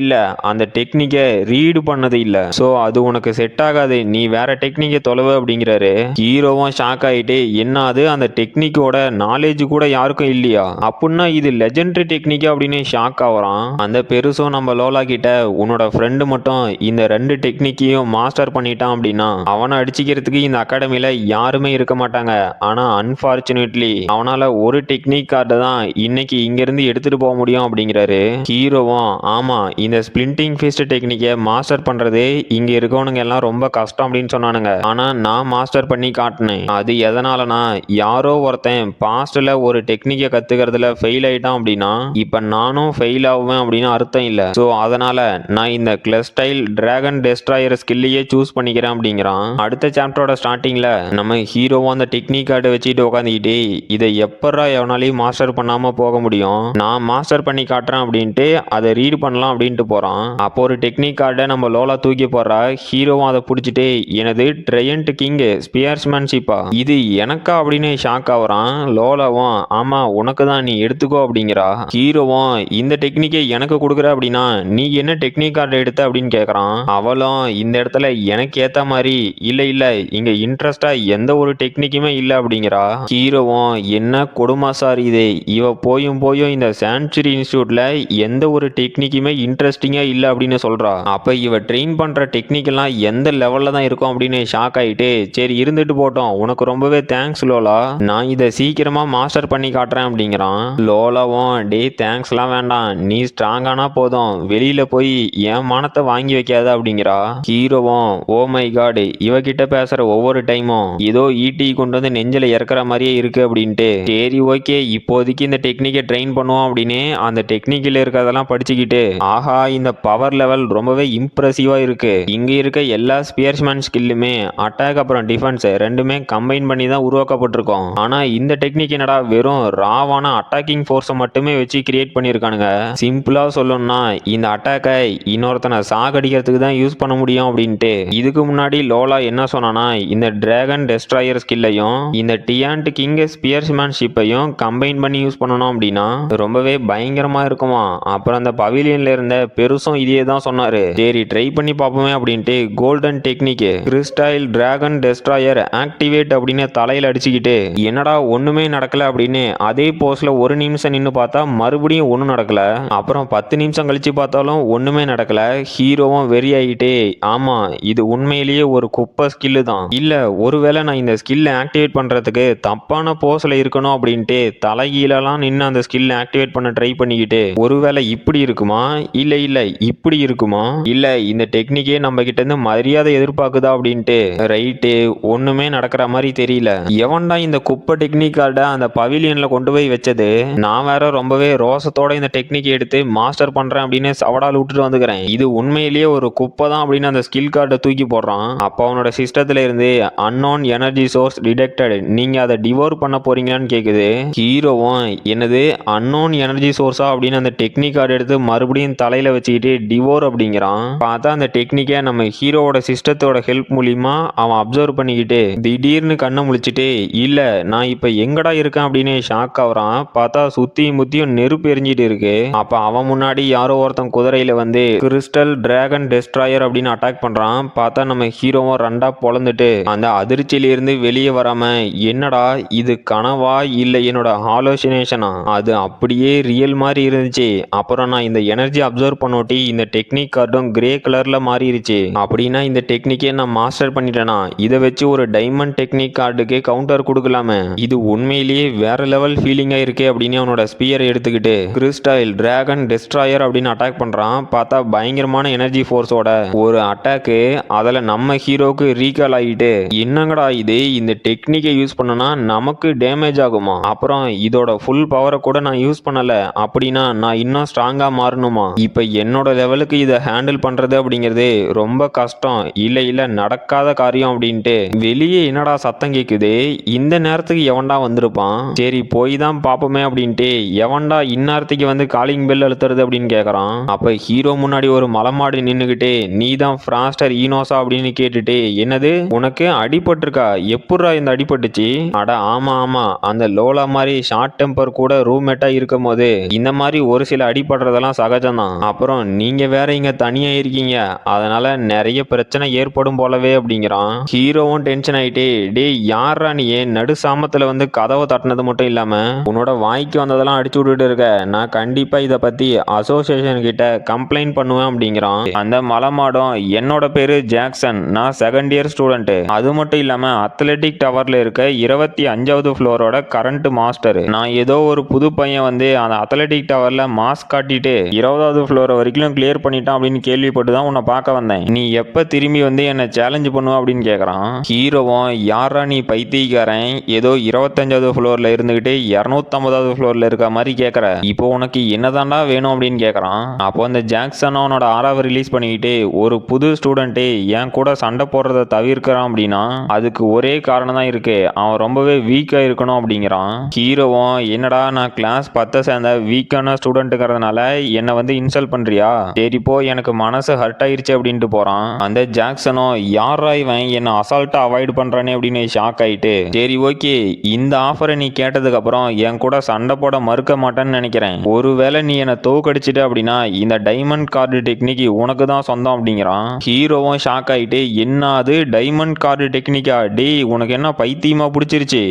இல்ல அந்த டெக்னிக்கை ரீடு பண்ணது இல்ல, சோ அது உனக்கு செட் ஆகாது, நீ வேற டெக்னிக்கை தொலைவு அப்படிங்கிறாரு. ஹீரோவும் ஷாக் ஆயிட்டு, என்ன அது அந்த டெக்னிக்கோட நாலேஜ் கூட யாருக்கும் இல்லையா, அப்படின்னா இது லெஜெண்டரி டெக்னிக்கா அப்படின்னு ஷாக் ஆகுறான். அந்த பெருசும் நம்ம லோலா கிட்ட, உன்னோட ஃப்ரெண்டு மட்டும் இந்த 2 டெக்னிக்கையும் மாஸ்டர் பண்ணிட்டான் அப்படின்னா அவனை அடிச்சுக்கிறதுக்கு இந்த அகாடமில யாருமே இருக்க மாட்டாங்க, ஆனா அன்பார்ச்சுனேட்லி அவனால ஒரு டெக்னிக் கார்டு தான் இன்னைக்கு இங்க இருந்து எடுத்துட்டு போக முடியும் அப்படிங்கிறாரு. ஹீரோவும் ஆமா இந்த ஸ்பிளிண்டிங் ஃபிஸ்ட் டெக்னிக்கை மாஸ்டர் பண்றதே இங்க இருக்கவனுங்க எல்லாம் ரொம்ப கஷ்டம் அப்படின்னு சொன்னானுங்க, ஆனா நான் மாஸ்டர் பண்ணி காட்டினேன், அது எதனாலனா யாரோ ஒருத்தன் பாஸ்ட்ல ஒரு டெக்னிக்கை கத்துக்கிறதுல ஃபெயில் ஆயிட்டான் அப்படின்னா இப்ப நானும் ஃபெயில் ஆகுவேன் அப்படின்னு அர்த்தம் இல்ல, சோ அதனால நான் இந்த கிளஸ்டைல் டிராகன் டெஸ்ட்ராயர் ஸ்கில்லையே சூஸ் பண்ணிக்கிறேன் அப்படிங்கிறான். அடுத்த சாப்டரோட ஸ்டார்டிங்ல நம்ம ஹீரோவும் அந்த டெக்னிக் கார்டை வச்சுட்டு உட்காந்துக்கிட்டு, இதை எப்படா எவனாலையும் மாஸ்டர் பண்ணாம போக முடியும், நான் மாஸ்டர் பண்ணி காட்டுறேன் அப்படின்ட்டு அதை ரீட் பண்ணலாம் அப்படின்ட்டு போறான். அப்போ ஒரு டெக்னிக் கார்டை நம்ம லோலா தூக்கி போடுறா. ஹீரோவும் அதை பிடிச்சிட்டு, எனது ட்ரையன்ட் கிங் ஸ்பியர்ஸ்மேன்ஷிப்பா, இது எனக்கா அப்படின்னு ஷாக் ஆகுறான். லோலாவும் ஆமா உனக்கு தான், நீ எடுத்துக்கோ அப்படிங்கிறா. ஹீரோவும் இந்த டெக்னிக்கை எனக்கு கொடுக்குற அப்படின்னா நீ என்ன டெக்னிக் கார்டு எடுத்த அப்படின்னு கேட்குறான். அவளும் இந்த இடத்துல எனக்கு ஏத்த மாதிரி இல்ல இங்க இன்ட்ரெஸ்டா எந்த ஒரு டெக்னிக்குமே இல்ல அப்படிங்கிறா. ஹீரோவும் என்ன கொடுமா சார் இது, இவ போயும் இந்த சான்ச்சுரி இன்ஸ்டியூட்ல எந்த ஒரு டெக்னிக்குமே இன்ட்ரெஸ்டிங்கா இல்ல அப்படின்னு சொல்றா. அப்ப இவ ட்ரெயின் பண்ற டெக்னிக் எல்லாம் எந்த லெவல்ல தான் இருக்கும் அப்படின்னு ஷாக் ஆயிட்டு, சரி இருந்துட்டு போட்டோம், உனக்கு ரொம்பவே தேங்க்ஸ் லோலா, நான் இதை சீக்கிரமா மாஸ்டர் பண்ணி காட்டுறேன் அப்படிங்கிறான். லோலாவும் டே தேங்க்ஸ்லாம் வேண்டாம், நீ ஸ்ட்ராங்கானா போதும், வெளியில போய் என் மானத்தை வாங்கி வைக்காத அப்படிங்கிறா. ஹீரோவும் ஓ மை காட், இவகிட்ட பேசுற ஒவ்வொரு டைமும் ஏதோ ஈட்டி கொண்டு வந்து நெஞ்சில இறக்குற மாதிரியே இருக்கு அப்படின்ட்டு, சரி ஓகே இப்போதைக்கு இந்த டெக்னிக்கை ட்ரெயின் பண்ணுவோம் அப்படின்னு அந்த டெக்னிக்கில் இருக்கிறதெல்லாம் படிச்சுக்கிட்டு, ஆஹா இந்த பவர் லெவல் ரொம்பவே இம்ப்ரெசிவா இருக்கு, இங்க இருக்க எல்லா ஸ்பியர்ஸ்மேன் ஸ்கில்லுமே அட்டாக் அப்புறம் டிஃபென்ஸ் ரெண்டுமே கம்பைன் பண்ணி தான் உருவாக்கப்பட்டிருக்கோம், ஆனா இந்த டெக்னிக் என்னடா வெறும் ராவான அட்டாக்கிங் ஃபோர்ஸை மட்டுமே வச்சு கிரியேட் பண்ணியிருக்கானுங்க, சிம்பிளா சொல்லணும்னா இந்த அட்டாக்கை இன்னொருத்தனை சாகடிக்கிறதுக்கு தான் யூஸ் பண்ண முடியும் அப்படின்ட்டு. இதுக்கு முன்னாடி லோலா என்ன சொன்னானா, இந்த டிராகன் டெஸ்ட்ராயர் ஸ்கில்லையும் இந்த டியான்ட் கிங் ஸ்பியர்ஸ்மேன்ஷிப்பையும் கம்பைன் பண்ணி யூஸ் பண்ணணும் அப்படின்னா ரொம்பவே பயங்கரமா இருக்குமா. அப்புறம் அந்த பவிலியன்ல இருந்த பெருசும் இதே தான் சொன்னாரு. சரி ட்ரை பண்ணி பார்ப்போமே அப்படின்ட்டு golden technique crystal dragon destroyer activate அப்படின்னு தலையில அடிச்சுக்கிட்டு, என்னடா ஒண்ணுமே நடக்கல அப்படின்னு அதே போஸ்ல ஒரு நிமிஷம் நின்று பார்த்தா மறுபடியும் ஒன்றும் நடக்கல. அப்புறம் 10 நிமிஷம் கழிச்சு பார்த்தாலும் ஒண்ணுமே நடக்கல. ஹீரோவும் வெறி ஆகிட்டே, ஆமா இது உண்மையிலேயே ஒரு குப்பை ஸ்கில்லு தான், இல்ல ஒருவேளை நான் இந்த ஸ்கில் ஆக்டிவேட் பண்றதுக்கு தப்பான போஸ்ல இருக்கணும் அப்படின்ட்டு தலைகீழலாம் நின்று அந்த ஸ்கில் ஆக்டிவேட் பண்ண ட்ரை பண்ணிக்கிட்டு, ஒருவேளை இப்படி இருக்குமா, இல்ல இப்படி இருக்குமா, இல்ல இந்த டெக்னிக்கே நம்ம கிட்ட இருந்து மரியாதை எதிர்பார்க்குதா அப்படின்ட்டு ரைட்டு ஒண்ணுமே நடக்கிற மாதிரி தெரியல. எவன்டா இந்த குப்பை டெக்னிக் கார்டை அந்த பவிலியன்ல கொண்டு போய் வச்சது, நான் வேற ரொம்பவே ரோசத்தோட இந்த டெக்னிக் எடுத்து மாஸ்டர் பண்றேன் அப்படின்னு சவடால் விட்டுட்டு வந்துக்கிறேன், இது உண்மையிலேயே ஒரு குப்பை தான் அப்படின்னு அந்த ஸ்கில் கார்டை தூக்கி போடுறான். அப்போ அவனோட சிஸ்டத்துல இருந்து அன்னோன் எனர்ஜி சோர்ஸ் டிடெக்டட், நீங்க அதை டிவோர் பண்ண போறீங்களான்னு கேக்குது. ஹீரோவும் என்னது அன்னோன் எனர்ஜி சோர்ஸா அப்படின்னு அந்த டெக்னிக் கார்டு எடுத்து மறுபடியும் தலையில வச்சுக்கிட்டு டிவோர் அப்படிங்கிறான். பார்த்தா அந்த டெக்னிக்கை நம்ம ஹீரோவோட சிஸ்டத்தோட ஹெல்ப் மூலியமா அவன் அப்சர்வ் பண்ணிக்கிட்டு திடீர்னு கண்ணை முழிச்சிட்டு, இல்ல நான் இப்ப எங்கடா இருக்கேன் அப்படின்னு ஷாக் ஆகுறான். பார்த்தா சுத்தியும் முத்தியும் நெருப்பு எரிஞ்சிட்டு இருக்கு. அப்ப அவன் முன்னாடி யாரோ ஒருத்தன் குதிரையில வந்து கிறிஸ்டல் டிராகன் டெஸ்ட்ராயர் அப்படின்னு அட்டாக் பண்றான். பார்த்தா நம்ம ஹீரோவும் ரெண்டா பொளந்துட்டு அந்த அதிர்ச்சியிலிருந்து வெளியே வராம என்னடா இது கனவா இல்ல என்னோட ஹாலோசினேஷனா, அது அப்படியே ரியல் மாதிரி இருந்துச்சு. அப்புறம் நான் இந்த எனர்ஜி அப்சர்வ் பண்ணோட்டி இந்த டெக்னிக் கார்டும் கிரே கலர்ல மாறிடுச்சு. அப்படின்னா இந்த டெக்னிக்கே நான் மாஸ்டர் பண்ணிட்டேனா? இதை வச்சு ஒரு டைமண்ட் டெக்னிக் கார்டுக்கு கவுண்டர் கொடுக்கலாமே. இது உண்மையிலேயே வேற லெவல் ஃபீலிங்கா இருக்கே அப்படின்னு அவனோட ஸ்பியரை எடுத்துக்கிட்டு கிறிஸ்டைல் டிராகன் டெஸ்ட்ராயர் அப்படின்னு அட்டாக் பண்றான். பார்த்தா பயங்கரமான எனர்ஜி ஃபோர்ஸோட ஒரு அட்டாக்கு. அதில் நம்ம ஹீரோக்கு ரீகால் ஆகிட்டு என்னங்கடா இது, இந்த டெக்னிக்கை யூஸ் பண்ணனா நமக்கு டேமேஜ் ஆகுமா? அப்புறம் இதோட ஃபுல் பவரை கூட நான் யூஸ் பண்ணல, அப்படின்னா நான் இன்னும் ஸ்ட்ராங்கா மாறணுமா? இப்போ என்னோட லெவலுக்கு இதை ஹேண்டில் பண்றது அப்படிங்கிறது ரொம்ப கஷ்டம், இல்ல இல்ல நடக்காத காரியம் அப்படின்ட்டு வெளியே என்னடா சத்தம் கேட்குது, இந்த நேரத்துக்கு எவன்டா வந்திருப்பான், சரி போய் தான் பார்ப்போமே அப்படின்ட்டு எவன்டா இந்நேரத்துக்கு வந்து காலிங் பெல் அழுத்துறது அப்படின்னு கேட்குறான். அப்போ ஹீரோ முன்னாடி ஒரு மலைமாடு நின்றுக்கிட்டு நீ தான் ஃப்ராஸ்டர் ஈனோஸா அப்படின்னு கேட்டுட்டு என்னது உனக்கு அடிபட்டிருக்கா, எப்பட்றா இந்த அடிபட்டுச்சு? அட ஆமா ஆமா, அந்த லோலா மாதிரி ஷார்ட் டெம்பர் கூட ரூம்மேட்டா இருக்கும் போது இந்த மாதிரி ஒரு சில அடிபடுறதெல்லாம் சகஜம்தான். அப்புறம் நீங்க வேற இங்க தனியா இருக்கீங்க, அதனால நிறைய பிரச்சனை ஏற்படும் போலவே அப்படிங்கிறான். ஹீரோவும் டென்ஷன் ஆயிட்டே டேய் யாரா நீ நடு சாமத்துல வந்து கதவை தட்டினது மட்டும் இல்லாம உன்னோட வாய்க்கு வந்ததெல்லாம் அடிச்சு விட்டுட்டு இருக்க, நான் கண்டிப்பா இதை பத்தி அசோசியேஷன் கிட்ட கம்ப்ளைண்ட் பண்ணுவேன் அப்படிங்கிறான். அந்த மலமாடம் என்னோட பேரு ஜாக்சன், நான் செகண்ட் இயர் ஸ்டூடெண்ட், அது மட்டும் இல்லாம அத்லெட்டிக் டவர்ல இருக்க 25வது ஃப்ளோரோட கரண்ட் மாஸ்டர். நான் ஏதோ ஒரு புது பையன் வந்து அந்த அத்லெட்டிக் டவர்ல மாஸ்க் காட்டிட்டு 20வது ஃப்ளோர் வரைக்கும் கிளியர் பண்ணிட்டான் அப்படின்னு கேள்விப்பட்டு தான் உன்னை பார்க்க வந்தேன். நீ எப்ப திரும்பி வந்து என்ன சேலஞ்ச் பண்ணுவ அப்படின்னு கேட்கறான். ஹீரோவும் யாரா நீ பைத்தியக்காரன், ஏதோ 25வது ஃப்ளோர்ல இருந்துகிட்டு 250வது ஃப்ளோர்ல இருக்க மாதிரி கேட்கற, இப்போ உனக்கு என்னதாண்டா வேணும் அப்படின்னு கேட்கறான். அப்போ அந்த ஜாக்சன் அவனோட ஆறாவை ரிலீஸ் பண்ணிக்கிட்டு ஒரு புது ஸ்டூடெண்ட் என் கூட சண்டை போடுறத தவிர்க்கிறான் அப்படின்னா அதுக்கு ஒரே காரணம் தான் இருக்கு, அவன் ரொம்பவே வீக்கா இருக்கணும் அப்படிங்கிறான். ஹீரோவும் என்னடா நான் கிளாஸ் 10 சேர்ந்த வீக்கான ஸ்டூடெண்ட்டுங்கிறதுனால என்னை வந்து இன்சல்ட் பண்றியா, சரி போ எனக்கு மனசு ஹர்ட் ஆயிருச்சு அப்படின்ட்டு போறான். அந்த ஜாக்சனும் யாரா இவன் என்ன அசால்ட்டா அவாய்ட் பண்றானே அப்படின்னு ஷாக் ஆயிட்டு சரி ஓகே, இந்த ஆஃபரை நீ கேட்டதுக்கு அப்புறம் என் கூட சண்டை போட மறுக்க மாட்டேன்னு நினைக்கிறேன், ஒருவேளை நீ என்னை தோக்கடிச்சிட்ட அப்படின்னா இந்த டைமண்ட் கார்டு டெக்னிக் உனக்கு தான் சொந்தம் அப்படிங்கிறான். ஹீரோவும் ஷாக் ஆயிட்டு என்ன அது டைமண்ட் கார்டு டெக்னிக்கா, டேய் உனக்கு என்ன பைத்தியமா பிடிச்சிருச்சு,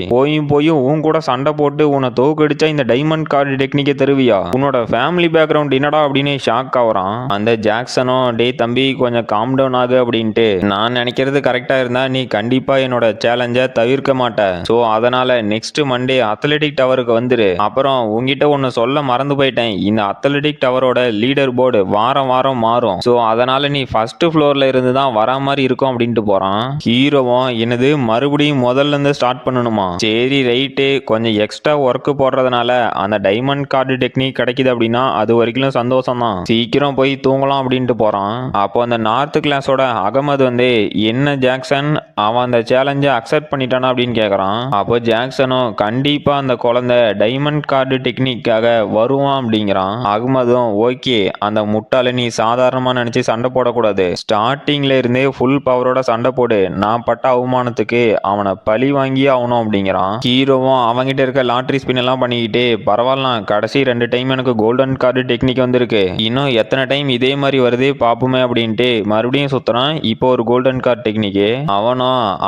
போயும் உன் கூட சண்டை போட்டு உன்னை தோக்கடிச்சா இந்த டைமண்ட் கார்டு டெக்னிக்கை தருவியா, உன்னோட ஃபேமிலி பேக்ரவுண்ட் என்னடா அப்படின்னு ஷாக் ஆகுறான். அந்த ஜாக்சனும் டே தம்பி கொஞ்சம் காம் டவுன் ஆகு அப்படின்ட்டு நான் நினைக்கிறது கரெக்டா இருந்தா நீ கண்டிப்பா என்னோட சேலஞ்சை தவிர்க்க மாட்ட, ஸோ அதனால நெக்ஸ்ட் மண்டே அத்லெட்டிக் டவருக்கு வந்துரு. அப்புறம் உங்ககிட்ட ஒன்று சொல்ல மறந்து போயிட்டேன், இந்த அத்லெட்டிக் டவரோட லீடர் போர்டு வாரம் வாரம் மாறும், ஸோ அதனால நீ ஃபர்ஸ்ட் ஃப்ளோர்ல இருந்து தான் வரா மாதிரி இருக்கும் அப்படின்ட்டு போறான். ஹீரோவும் என்னது மறுபடியும் முதல்ல இருந்து ஸ்டார்ட் பண்ணணுமா, சரி ரைட்டு, கொஞ்சம் எக்ஸ்ட்ரா ஒர்க் போடுறதுனால அந்த டைமண்ட் கார்டு டெக்னிக் கிடைக்குது அப்படின்னா அது வரைக்கும் சந்தோஷம் தான், சீக்கிரம் போய் தூங்கலாம் அப்படின்ட்டு போறான். அப்போ அந்த நார்த் கிளாஸோட அகமது வந்து என்ன ஜாக்சன் அவன் அந்த சேலஞ்சை அக்செப்ட் பண்ணிட்டானா அப்படின்னு கேட்கறான். அப்போ ஜாக்சனும் கண்டிப்பா அந்த குழந்தை டைமண்ட் கார்டு டெக்னிக்காக வருவான் அப்படிங்கிறான். அகமதும் ஓகே, அந்த முட்டாளை நீ சாதாரணமா நினைச்சு சண்டை போடக்கூடாது, ஸ்டார்டிங்ல இருந்தே ஃபுல் பவரோட சண்டை போடு, நான் பட்ட அவமானத்துக்கு அவனை பழி வாங்கி ஆகணும் அப்படிங்கிறான். ஹீரோவும் அவங்கிட்ட இருக்க லாட்ரி ஸ்பின் எல்லாம் பண்ணிக்கிட்டு பரவாயில்ல கடைசி 2 டைம் எனக்கு கோல்டன் கார்டு டெக்னிக் வந்திருக்கு, இன்னும் எத்தனை டைம் இதே மாதிரி வருது பாப்புமே அப்படின்ட்டு மறுபடியும் சுத்துறான். இப்போ ஒரு கோல்டன் கார்டு டெக்னிக்கு, அவனும்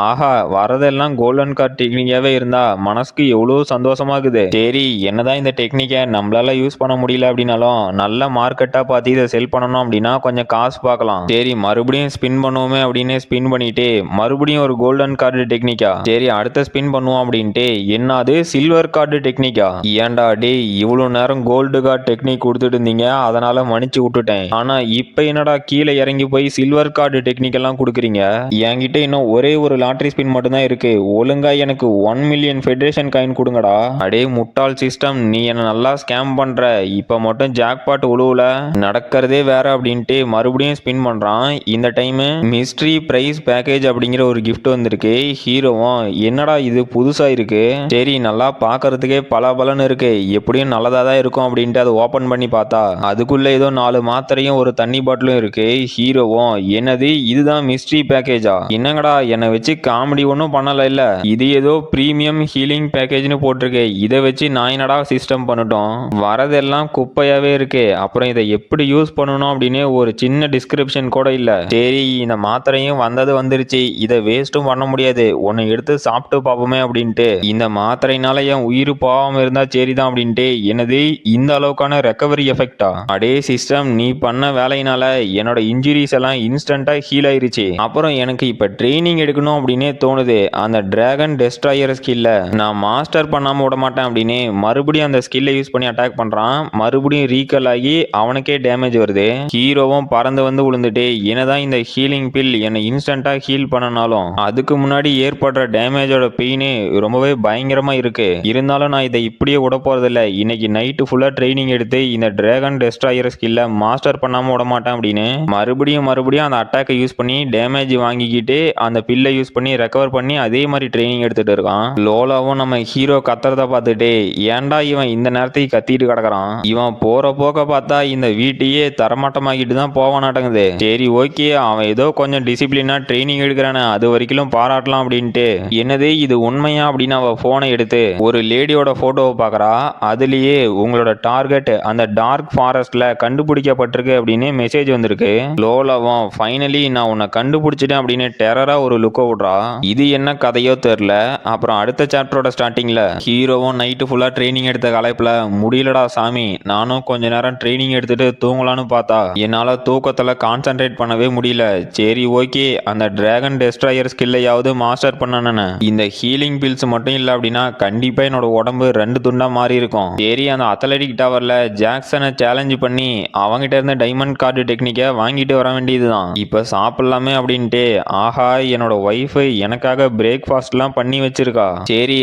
ஆஹா வரதெல்லாம் கோல்டன் கார்டு டெக்னிக்காவே இருந்தா மனசுக்கு எவ்வளவு சந்தோஷமாகுது, சரி என்னதான் இந்த டெக்னிக்கை நம்மளால யூஸ் பண்ண முடியல அப்படின்னாலும் நல்ல மார்க்கெட்டா பார்த்து இதை செல் பண்ணணும் அப்படின்னா கொஞ்சம் காசு பார்க்கலாம், சரி மறுபடியும் ஸ்பின் பண்ணுவோமே அப்படின்னு ஸ்பின் பண்ணிட்டு மறுபடியும் ஒரு கோல்டன் கார்டு டெக்னிக்கா, சரி அடுத்த ஸ்பின் பண்ணுவோம் அப்படின்ட்டு என்னது சில்வர் கார்டு டெக்னிக்கா, ஏன்டா டே இவ்வளவு நேரம் கோல்டு கார்டு டெக்னிக் கொடுத்துட்டு இருந்தீங்க அதனால மன்னிச்சு விட்டுட்டேன், ஆனா இப்ப என்னடா கீழே இறங்கி போய் சில்வர் கார்டு டெக்னிக் எல்லாம் கொடுக்குறீங்க, என்கிட்ட இன்னும் ஒரே ஒரு லாட்ரி ஸ்பின் மட்டும் தான் இருக்கு, ஒழுங்கா எனக்கு 1 மில்லியன் ஃபெடரேஷன் காயின் கொடுங்கடா. அடே முட்டாள் சிஸ்டம், நீ என்ன நல்லா ஸ்கேம் பண்ற, இப்ப மட்டும் ஜாக்பாட் உழுவுல நடக்கிறதே வேற அப்படின்ட்டு மறுபடியும் ஸ்பின் பண்றான். இந்த டைம் மிஸ்ட்ரி பிரைஸ் பேக்கேஜ் அப்படிங்கிற ஒரு கிஃப்ட் வந்திருக்கு. ஹீரோவும் என்னடா இது புதுசா இருக்கு, சரி நல்லா பாக்குறதுக்கே பலன்னு இருக்கு, எப்படியும் நல்லதா தான் இருக்கும் அப்படின்ட்டு அதை ஓபன் பண்ணி பார்த்தா அதுக்குள்ள ஏதோ 4 மாத்திரையும் ஒரு தண்ணி பாட்டிலும் இருக்கு. ஹீரோவும் என்னது இதுதான் மிஸ்ட்ரி பேக்கேஜா, என்னங்கடா என்னை வச்சு காமெடி ஒன்றும் பண்ணல இல்ல, இது ஏதோ பிரீமியம் ஹீலிங் பேக்கேஜ்னு போட்டிருக்கு, இதை வச்சு நான் என்னடா சிஸ்டம் பண்ணட்டும், வரதெல்லாம் குப்பையாவே இருக்கு, அப்புறம் இதை எப்படி யூஸ் பண்ணணும் அப்படின்னு ஒரு சின்ன டிஸ்கிரிப்ஷன் கூட இல்ல, சரி இந்த மாத்திரையும் வந்த வந்தது வந்துருச்சு, இதை வேஸ்ட்டும் பண்ண முடியாது, ஒன்னு எடுத்து சாப்பிட்டு பார்ப்போமே அப்படின்ட்டு இந்த மாத்திரைனால என் உயிர் போகாம இருந்தா சரிதான் அப்படின்ட்டு என்னது இந்த அளவுக்கான ரெக்கவரி எஃபெக்டா? அடே சிஸ்டம், நீ பண்ண வேலையினால என்னோட இன்ஜுரிஸ் எல்லாம் இன்ஸ்டன்டா ஹீல் ஆயிருச்சு. அப்புறம் எனக்கு இப்ப ட்ரைனிங் எடுக்கணும் அப்படின்னே தோணுது. அந்த டிராகன் டெஸ்ட்ராயர் ஸ்கில்ல நான் மாஸ்டர் பண்ணாம விட மாட்டேன் அப்படின்னு மறுபடியும் அந்த ஸ்கில்லை யூஸ் பண்ணி அட்டாக் பண்றான். மறுபடியும் ரீகால் ஆகி அவனுக்கே டேமேஜ் வருது. ஹீரோவும் பறந்து வந்து விழுந்துட்டு என்னதான் இந்த ஹீலிங் பில் என்னை இன்ஸ்டன்டா ஹீல் பண்ணனாலும் அதுக்கு முன்னாடி ஏற்படுற டேமேஜோட பெயின் ரொம்பவே பயங்கரமா இருக்கு. இருந்தாலும் நான் இதை இப்படியே விட போறதில்ல. இன்னைக்கு நைட்டு ஃபுல்லா ட்ரைனிங் எடுத்து இந்த டிராகன் டெஸ்ட்ராயர் ஸ்கில்ல மாஸ்டர் பண்ணாம விட மாட்டேன் அப்படின்னு மறுபடியும் அந்த அட்டாக்கை யூஸ் பண்ணி டேமேஜ் வாங்கிக்கிட்டு அந்த பில்லை யூஸ் பண்ணி ரெக்கவர் பண்ணி அதே மாதிரி ட்ரைனிங் எடுத்துட்டு இருக்கான். லோலாவும் நம்ம ஹீரோ கத்துறத பார்த்துட்டு ஏன்டா இவன் இந்த நேரத்துக்கு கத்திட்டு கிடக்குறான், இவன் போற போக்க பார்த்தா இந்த வீட்டையே தரமாட்டமாக்கிட்டு தான் போவானாட்டங்குது. சரி ஓகே, அவன் ஏதோ கொஞ்சம் டிசிப்ளினா ட்ரைனிங் எடுக்கிறானே, அது வரைக்கும் பாராட்டலாம் அப்படின்ட்டு என்னது இது உண்மையா அப்படின்னு அவ போனை எடுத்து ஒரு லேடியோட போட்டோவை பார்க்கறா. அதுலயே உங்களோட டார்கெட் அந்த டார்க் ஃபாரஸ்ட்ல கண்டுபிடிக்கப்பட்டிருக்கு அப்படின்னு மெசேஜ் வந்திருக்கு. லோலாவும் ஃபைனலி நான் உன்னை கண்டுபிடிச்சிட்டேன் அப்படின்னு டெரரா ஒரு லுக்க விடுறா. இது என்ன கதையோ தெரியல. அப்புறம் அடுத்த சாப்டரோட ஸ்டார்டிங்ல ஹீரோவும் நைட்டு ஃபுல்லா ட்ரைனிங் எடுத்த கலைப்புல முடியலடா சாமி, நானும் கொஞ்ச நேரம் ட்ரைனிங் எடுத்துட்டு தூங்கலான்னு பார்த்தா என்னால தூக்கத்துல கான்சென்ட்ரேட் பண்ணவே முடியல. சரி ஓகே, அந்த டிராகன் டெஸ்ட்ராயர் ஸ்கில்லையாவது மாஸ்டர் பண்ணனே. இந்த ஹீலிங் பில்ஸ் மட்டும் இல்ல அப்படின்னா கண்டிப்பா என்னோட உடம்பு 2 துண்டா மாறி இருக்கும். சரி, அந்த அத்லெட்டிக் டவர்ல ஜாக்சனை சேலஞ்ச் பண்ணி அவங்கிட்ட இருந்த டைமண்ட் கார்டு டெக்னிக்கை வாங்கிட்டு வர வேண்டியதுதான். இப்ப சாப்பிடலாமே அப்படின்ட்டு ஆஹா, என்னோட ஒய்ஃப் எனக்காக பிரேக்ஃபாஸ்ட்லாம் பண்ணி வச்சிருக்கா. சரி,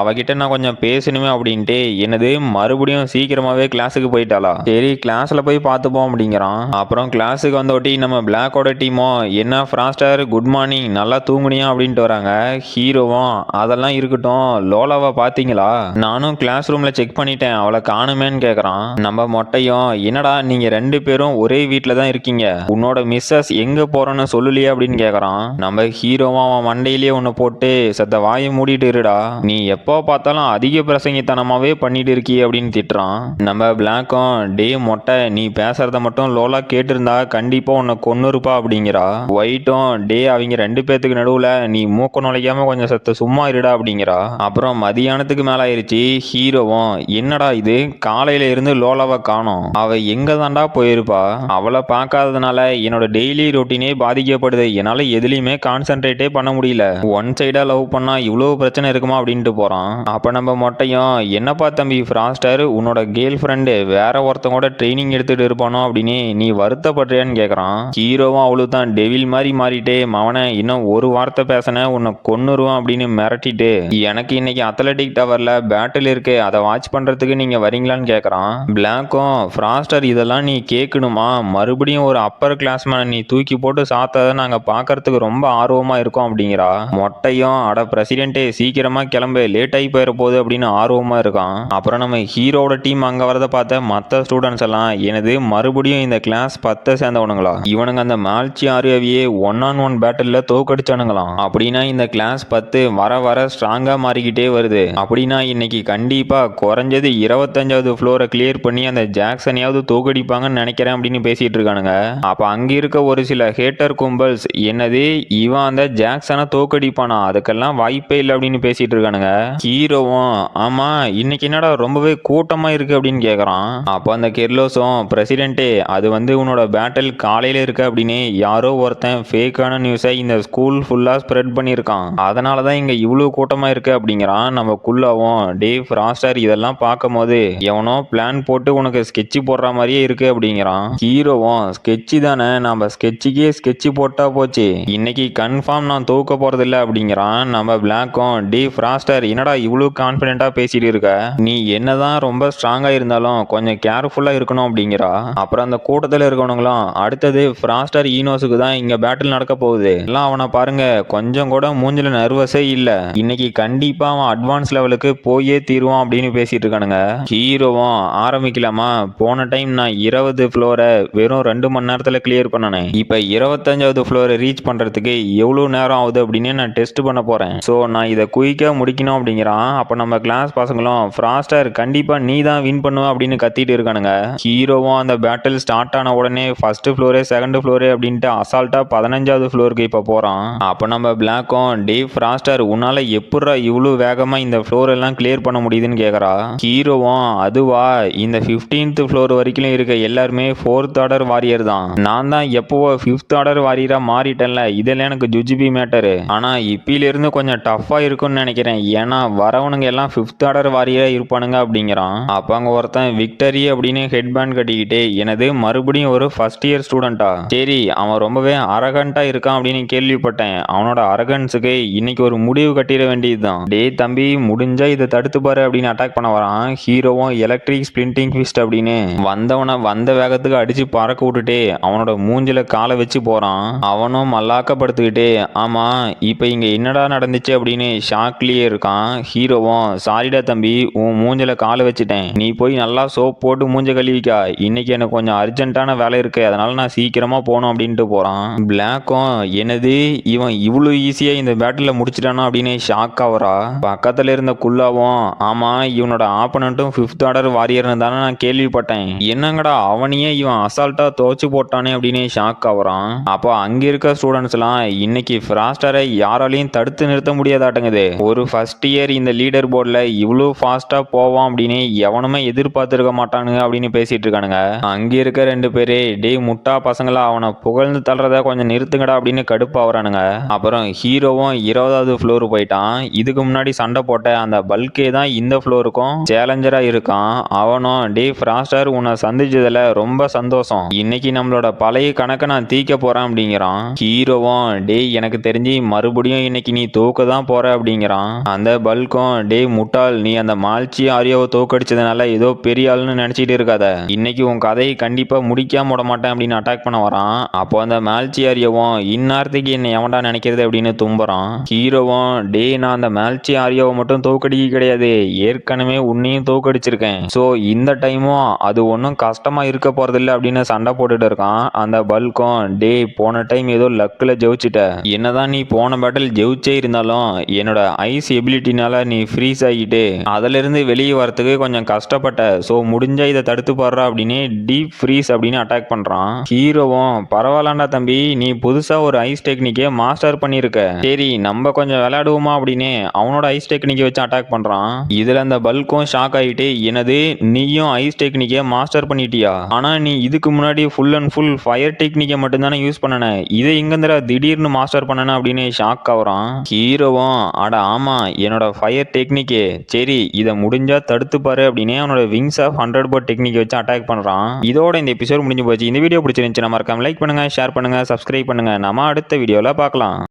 அவகிட்ட நான் கொஞ்சம் பேசணுமே அப்படின்ட்டு என்னது மறுபடியும் சீக்கிரமாவே கிளாஸுக்கு போயிட்டாளா? சரி, கிளாஸ்ல போய் பார்த்துப்போம் அப்படிங்கிறான். அப்புறம் கிளாஸுக்கு வந்தோட்டி நம்ம பிளாக்கோட டீமோ என்ன ஃப்ராஸ்டர் குட் மார்னிங், நல்லா தூங்குனியா அப்படின்ட்டு வராங்க. ஹீரோவும் அதெல்லாம் இருக்கட்டும், லோலாவை பார்த்தீங்களா? நானும் கிளாஸ் ரூம்ல செக் பண்ணிட்டேன், அவளை காணுமேன்னு கேட்கறான். நம்ம மொட்டையும் என்னடா நீங்க 2 பேரும் ஒரே வீட்டில் தான் இருக்கீங்க, உன்னோட மிஸ்ஸஸ் எங்க போறோன்னு சொல்லலையே அப்படின்னு கேட்கறான். நம்ம ஹீரோவும் அவன் மண்டையிலேயே ஒன்று போட்டு சத்த வாயை மூடிட்டு இருடா, நீ எப்போ பார்த்தாலும் அதிக பிரசங்கித்தனமாவே பண்ணிட்டு இருக்கீ அப்படின்னு திட்டுறான். நம்ம பிளாக்கும் டே மொட்டை, நீ பேசுறத மட்டும் லோலா கேட்டிருந்தா கண்டிப்பா உன்னை கொன்னுருப்பா அப்படிங்கிறா. ஒயிட்டும் டே அவங்க 2 பேத்துக்கு நடுவுல நீ மூக்க நுழைக்காம கொஞ்சம் சத்த சும்மா இருடா அப்படிங்கிறா. அப்புறம் மதியானத்துக்கு மேல ஆயிருச்சு. ஹீரோவும் என்னடா இது காலையில இருந்து லோலாவை காணோம், அவ எங்க தாண்டா போயிருப்பா, அவளை பார்க்காததுனால என்னோட டெய்லி ரொட்டீனே பாதிக்கப்படுது, என்னால எதுலையுமே கான்சென்ட்ரேட்டே பண்ண முடியல, ஒன் சைடா லவ் பண்ணா இவ்வளவு பிரச்சனை இருக்குமா அப்படின்ட்டு போறான். அப்ப நம்ம மொட்டையும் என்னப்பா தம்பி ஃப்ராஸ்டர், உன்னோட கேர்ள் ஃப்ரெண்டு வேற ஒருத்தவங்களோட ட்ரைனிங் எடுத்துட்டு இருப்பானோ அப்படின்னு நீ வருத்தப்படுறியான்னு கேட்கறான். ஹீரோவும் அவளும் தான் டெவில் மாதிரி மாறிட்டே மவனை இன்னும் ஒரு வார்த்தை பேசின உன்னை கொன்னுருவான் அப்படின்னு மிரட்டிட்டு எனக்கு இன்னைக்கு அத்லெட்டிக் டவர்ல பேட்டில் இருக்கு, அதை வாட்ச் பண்றதுக்கு நீங்க வரீங்களான்னு கேட்கறான். பிளாக்கும் ஃப்ராஸ்டர் இதெல்லாம் நீ கேட்கணுமா, மறுபடியும் ஒரு அப்பர் கிளாஸ் மேன நீ தூக்கி போட்டு சாத்ததை நாங்க பார்க்கறதுக்கு ரொம்ப ஆர்வமா இருக்கோம் அப்படிங்கிறா. மொட்டையும் அட பிரசிடென்ட்டே சீக்கிரமா கிளம்பு, லேட் ஆகி போயிட போகுது அப்படின்னு ஆர்வமா இருக்கான். அப்புறம் நம்ம ஹீரோட டீம் அங்க வரத பார்த்த மற்ற ஸ்டூடெண்ட்ஸ் எல்லாம் எனது மறுபடியும் இந்த கிளாஸ் 10 சேர்ந்தவனுங்களா, இவனுங்க அந்த மால்ச்சி ஆரியாவையே 1-on-1 பேட்டில் தோக்கடிச்சானுங்களாம். அப்படின்னா இந்த கிளாஸ் 10 வர வர ஸ்ட்ராங்கா மாறிக்கிட்டே வருது. அப்படின்னா இன்னைக்கு கண்டிப்பா குறைஞ்சது 25வது ஃப்ளோரை கிளியர் பண்ணி அந்த ஜாக்சனையாவது தோக்கடிப்பாங்கன்னு நினைக்கிறேன் அப்படின்னு பேசிட்டு இருக்கானுங்க. அப்ப அங்க இருக்க ஒரு சில ஹேட்டர் கும்பல்ஸ் என்னது இவன் அந்த ஜாக்சனை தோக்கடிப்பானா, அதுக்கெல்லாம் வாய்ப்பே இல்லை அப்படின்னு பேசிட்டு இருக்கானுங்க. ஹீரோவும் ஆமா இன்னைக்கு என்னடா ரொம்பவே கூட்டமா இருக்கு அப்படின்னு கேட்கறான். அப்ப அந்த கெர்லோஸும் பிரசிடென்ட்டே அது உன்னோட பேட்டில் காலையில இருக்கு அப்படின்னு யாரோ ஒருத்தன் ஃபேக்கான நியூஸை இந்த ஸ்கூல் ஃபுல்லா ஸ்ப்ரெட் பண்ணியிருக்கான், அதனாலதான் இங்க இவ்வளவு கூட்டமா இருக்கு அப்படிங்கிறான். நம்ம குள்ளாவும் டே ஃப்ராஸ்டர் இதெல்லாம் பார்க்கும் போது எவனோ பிளான் போட்டு உனக்கு ஸ்கெட்ச் போடுற மாதிரியே இருக்கு அப்படிங்கிறான். ஹீரோவும் ஸ்கெட்ச் தானே, நம்ம ஸ்கெட்சுக்கே ஸ்கெட்ச் போட்டா போச்சு, இன்னைக்கு கன்ஃபார்ம் நான் தூக்க போறது இல்லை அப்படிங்கிறான். நம்ம பிளாக்கும் டே ஃப்ராஸ்டர் என்னடா இவ்வளவு கான்பிடென்ட்டா பேசிட்டு இருக்க, நீ என்னதான் ரொம்ப ஸ்ட்ராங்கா இருந்தாலும் கொஞ்சம் கேர்ஃபுல்லா இருக்கணும் அப்படிங்கிறா. அப்புறம் அந்த கூட்டத்தில் இருக்கவனுங்களும் அடுத்தது ஃப்ராஸ்டர் ஈனோஸுக்கு தான் இங்க பேட்டில் நடக்க போகுது, எல்லாம் அவனை பாருங்க கொஞ்சம் கூட மூஞ்சில நர்வஸே இல்ல, இன்னைக்கு கண்டிப்பா அவன் அட்வான்ஸ் லெவலுக்கு போயே தீருவான் அப்படின்னு பேசிட்டு இருக்கானுங்க. ஹீரோவும் ஆரம்பிக்கலாமா, போன டைம் நான் 20 ஃப்ளோரை வெறும் 2 மணி நேரத்துல கிளியர் பண்ணனேன், இப்ப 25வது ஃப்ளோரை ரீச் பண்றதுக்கு எவ்வளவு நேரம் ஆகுது அப்படின்னு நான் டெஸ்ட் பண்ண போறேன், சோ நான் இதை குயிக்கா முடிக்கணும் அப்படிங்கிறான். அப்ப நம்ம கிளாஸ் பசங்களும் ஃப்ராஸ்டர் கண்டிப்பா நீ தான் வின் பண்ணுவ அப்படின்னு கத்திட்டு இருக்கானுங்க. ஹீரோவும் அந்த பேட்டில் ஸ்டார்ட் ஆன உடனே ஃபர்ஸ்ட் ஃப்ளோரே செகண்ட் ஃப்ளோரே அப்படின்ட்டு அசால்ட்டா 15வது ஃப்ளோருக்கு இப்போ போகிறான். அப்போ நம்ம பிளாக்கும் டே ஃப்ராஸ்டர் உன்னால் எப்பட்றா இவ்வளோ வேகமாக இந்த ஃப்ளோர் எல்லாம் கிளியர் பண்ண முடியுதுன்னு கேட்குறா. ஹீரோவும் அதுவா இந்த 15th ஃப்ளோர் வரைக்கும் இருக்க எல்லாருமே 4th ஆர்டர் வாரியர் தான். நான் தான் எப்போவோ 5th ஆர்டர் வாரியராக மாறிட்டேன்ல, இதெல்லாம் எனக்கு ஜுஜிபி மேட்டரு. ஆனால் இப்பிலிருந்து கொஞ்சம் டஃப்பாக இருக்கும்னு நினைக்கிறேன். ஏன்னா வரவனுங்க எல்லாம் 5th ஆர்டர் வாரியராக இருப்பானுங்க அப்படிங்கிறான். அப்போ அங்கே ஒருத்தன் விக்டரி அப்படின்னு ஹெட் பேண்ட் கட்டிக்கிட்டு எனது மறுபடியும் ஒரு ஃபர்ஸ்ட் இயர் ஸ்டூடெண்டா, சரி அவன் ரொம்பவே அரகண்டா இருக்கான் அப்படின்னு கேள்விப்பட்டேன். அவனோட அரகன்ஸுக்கு இன்னைக்கு ஒரு முடிவு கட்டிட வேண்டியதுதான். டே தம்பி முடிஞ்சா இதை தடுத்து பாரு அப்படின்னு அட்டாக் பண்ண வரான். ஹீரோவும் எலக்ட்ரிக் ஸ்பிளிண்டிங் ஃபிஸ்ட் அப்படின்னு வந்தவனை வந்த வேகத்துக்கு அடிச்சு பறக்க விட்டுட்டு அவனோட மூஞ்சில காலை வச்சு போறான். அவனும் மல்லாக்கப்படுத்திக்கிட்டு ஆமா இப்போ இங்க என்னடா நடந்துச்சு அப்படின்னு ஷாக்லயே இருக்கான். ஹீரோவும் சாரிடா தம்பி உன் மூஞ்சில காலை வச்சுட்டேன், நீ போய் நல்லா சோப் போட்டு மூஞ்ச கழுவிக்கா, இன்னைக்கு எனக்கு கொஞ்சம் அர்ஜென்ட்டான வேலை இருக்கு, அதனால நான் சீக்கிரமா போகணும் அப்படின்ட்டு போறான். பிளாக்கும் என்னது இவன் இவ்வளவு ஈஸியா இந்த பேட்டில் முடிச்சிட்டானா அப்படின்னு ஷாக் ஆவரா. பக்கத்துல இருந்த குல்லாவும் ஆமா இவனோட ஆப்பனண்ட்டும் 5th ஆர்டர் வாரியர்னு தானே நான் கேள்விப்பட்டேன், என்னங்கடா அவனையே இவன் அசால்ட்டா துவச்சு போட்டானே அப்படின்னு ஷாக் ஆவறான். அப்போ அங்க இருக்க ஸ்டூடெண்ட்ஸ் எல்லாம் இன்னைக்கு ஃப்ராஸ்டரை யாராலையும் தடுத்து நிறுத்த முடியாதாட்டங்குது. ஒரு ஃபர்ஸ்ட் இயர் இந்த லீடர் போர்டில் இவ்வளோ ஃபாஸ்டா போவான் அப்படின்னு எவனுமே எதிர்பார்த்திருக்க மாட்டானுங்க அப்படின்னு பேசிட்டு இருக்கானுங்க. அங்க இருக்க 2 பேரு டே முட்டா பசங்களா அவனை புகழ்ந்து தள்ளுறத கொஞ்சம் நிறுத்துங்கடா அப்படின்னு கடுப்பாவறானுங்க. அப்புறம் ஹீரோவும் 20வது ஃப்ளோர் போயிட்டான். இதுக்கு முன்னாடி சண்டை போட்ட அந்த பல்கே தான் இந்த ஃப்ளோருக்கும் சேலஞ்சரா இருக்கான். அவனும் டே ஃப்ராஸ்டர் உன்னை சந்திச்சதுல ரொம்ப சந்தோஷம், இன்னைக்கு நம்மளோட பழைய கணக்கை நான் தீக்க போறேன் அப்படிங்கிறான். ஹீரோவும் டே எனக்கு தெரிஞ்சு மறுபடியும் இன்னைக்கு நீ தோக்க தான் போற அப்படிங்கிறான். அந்த பல்கும் டே முட்டாள் நீ அந்த மால்ச்சி ஆரியாவை தோக்கடிச்சதுனால ஏதோ பெரிய ஆளுன்னு நினைச்சிட்டு இருக்காத, இன்னைக்கு உன் கதையை கண்டிப்பா முடிக்காம விட மாட்டேன் அப்படின்னு அட்டாக் பண்ண வரான். அப்போ அந்த மால்ச்சி ஆரியாவும் இந்நேரத்துக்கு என்ன எவன்டா நினைக்கிறது அப்படின்னு தும்புறான். ஹீரோவும் டே நான் அந்த மால்ச்சி ஆரியாவை மட்டும் தோக்கடிக்க கிடையாது, ஏற்கனவே உன்னையும் தோக்கடிச்சிருக்கேன், ஸோ இந்த டைமும் அது ஒன்றும் கஷ்டமா இருக்க போறதில்லை அப்படின்னு சண்டை போட்டுட்டு இருக்கான். அந்த பல்கும் டே போன டைம் ஏதோ லக்கில் ஜெயிச்சிட்ட, என்னதான் நீ போன பேட்டில் ஜெயிச்சே இருந்தாலும் என்னோட ஐஸ் எபிலிட்டினால நீ ஃப்ரீஸ் ஆகிட்டு அதிலிருந்து வெளியே வரத்துக்கு கொஞ்சம் கஷ்டப்பட்ட, ஸோ முடிஞ்சா இதை தடுத்து பாடுறா அப்படின்னு டீப் ஃப்ரீஸ் அப்படின்னு அட்டாக் பண்றான். ஹீரோவும் பரவாயில்லண்டா தம்பி நீ புதுசா ஒரு ஐஸ் டெக்னிக்கே மாஸ்டர் பண்ணியிருக்க, சரி நம்ம கொஞ்சம் விளையாடுவோமா அப்படின்னு அவனோட ஐஸ் டெக்னிக்கை வச்சு அட்டாக் பண்றான். இதுல அந்த பல்கும் ஷாக் ஆகிட்டு என்னது நீயும் ஐஸ் டெக்னிக்கை மாஸ்டர் பண்ணிட்டியா, ஆனா நீ இதுக்கு முன்னாடி ஃபுல் அண்ட் ஃபுல் ஃபயர் டெக்னிக்கை மட்டும்தானே யூஸ் பண்ணன, இதை எங்கந்திர திடீர்னு மாஸ்டர் பண்ணன அப்படின்னு ஷாக் ஆகுறான். ஹீரோவும் அட ஆமா என்னோட ஃபயர் டெக்னிக்கே, சரி இதை முடிஞ்சா தடுத்து பாரு அப்படின்னு அவனோட விங்ஸ் ஆஃப் 100 போர்ட் டெக்னிக் வச்சு அட்டாக் பண்றான். இதோட இந்த எபிசோட் முடிஞ்சு போச்சு. இந்த வீடியோ பிடிச்சிருந்துச்சுன்னா மறக்காம லைக் பண்ணுங்க, ஷேர் பண்ணுங்க, சப்ஸ்கிரைப் பண்ணுங்க. நம்ம அடுத்த வீடியோல பார்க்கலாம்.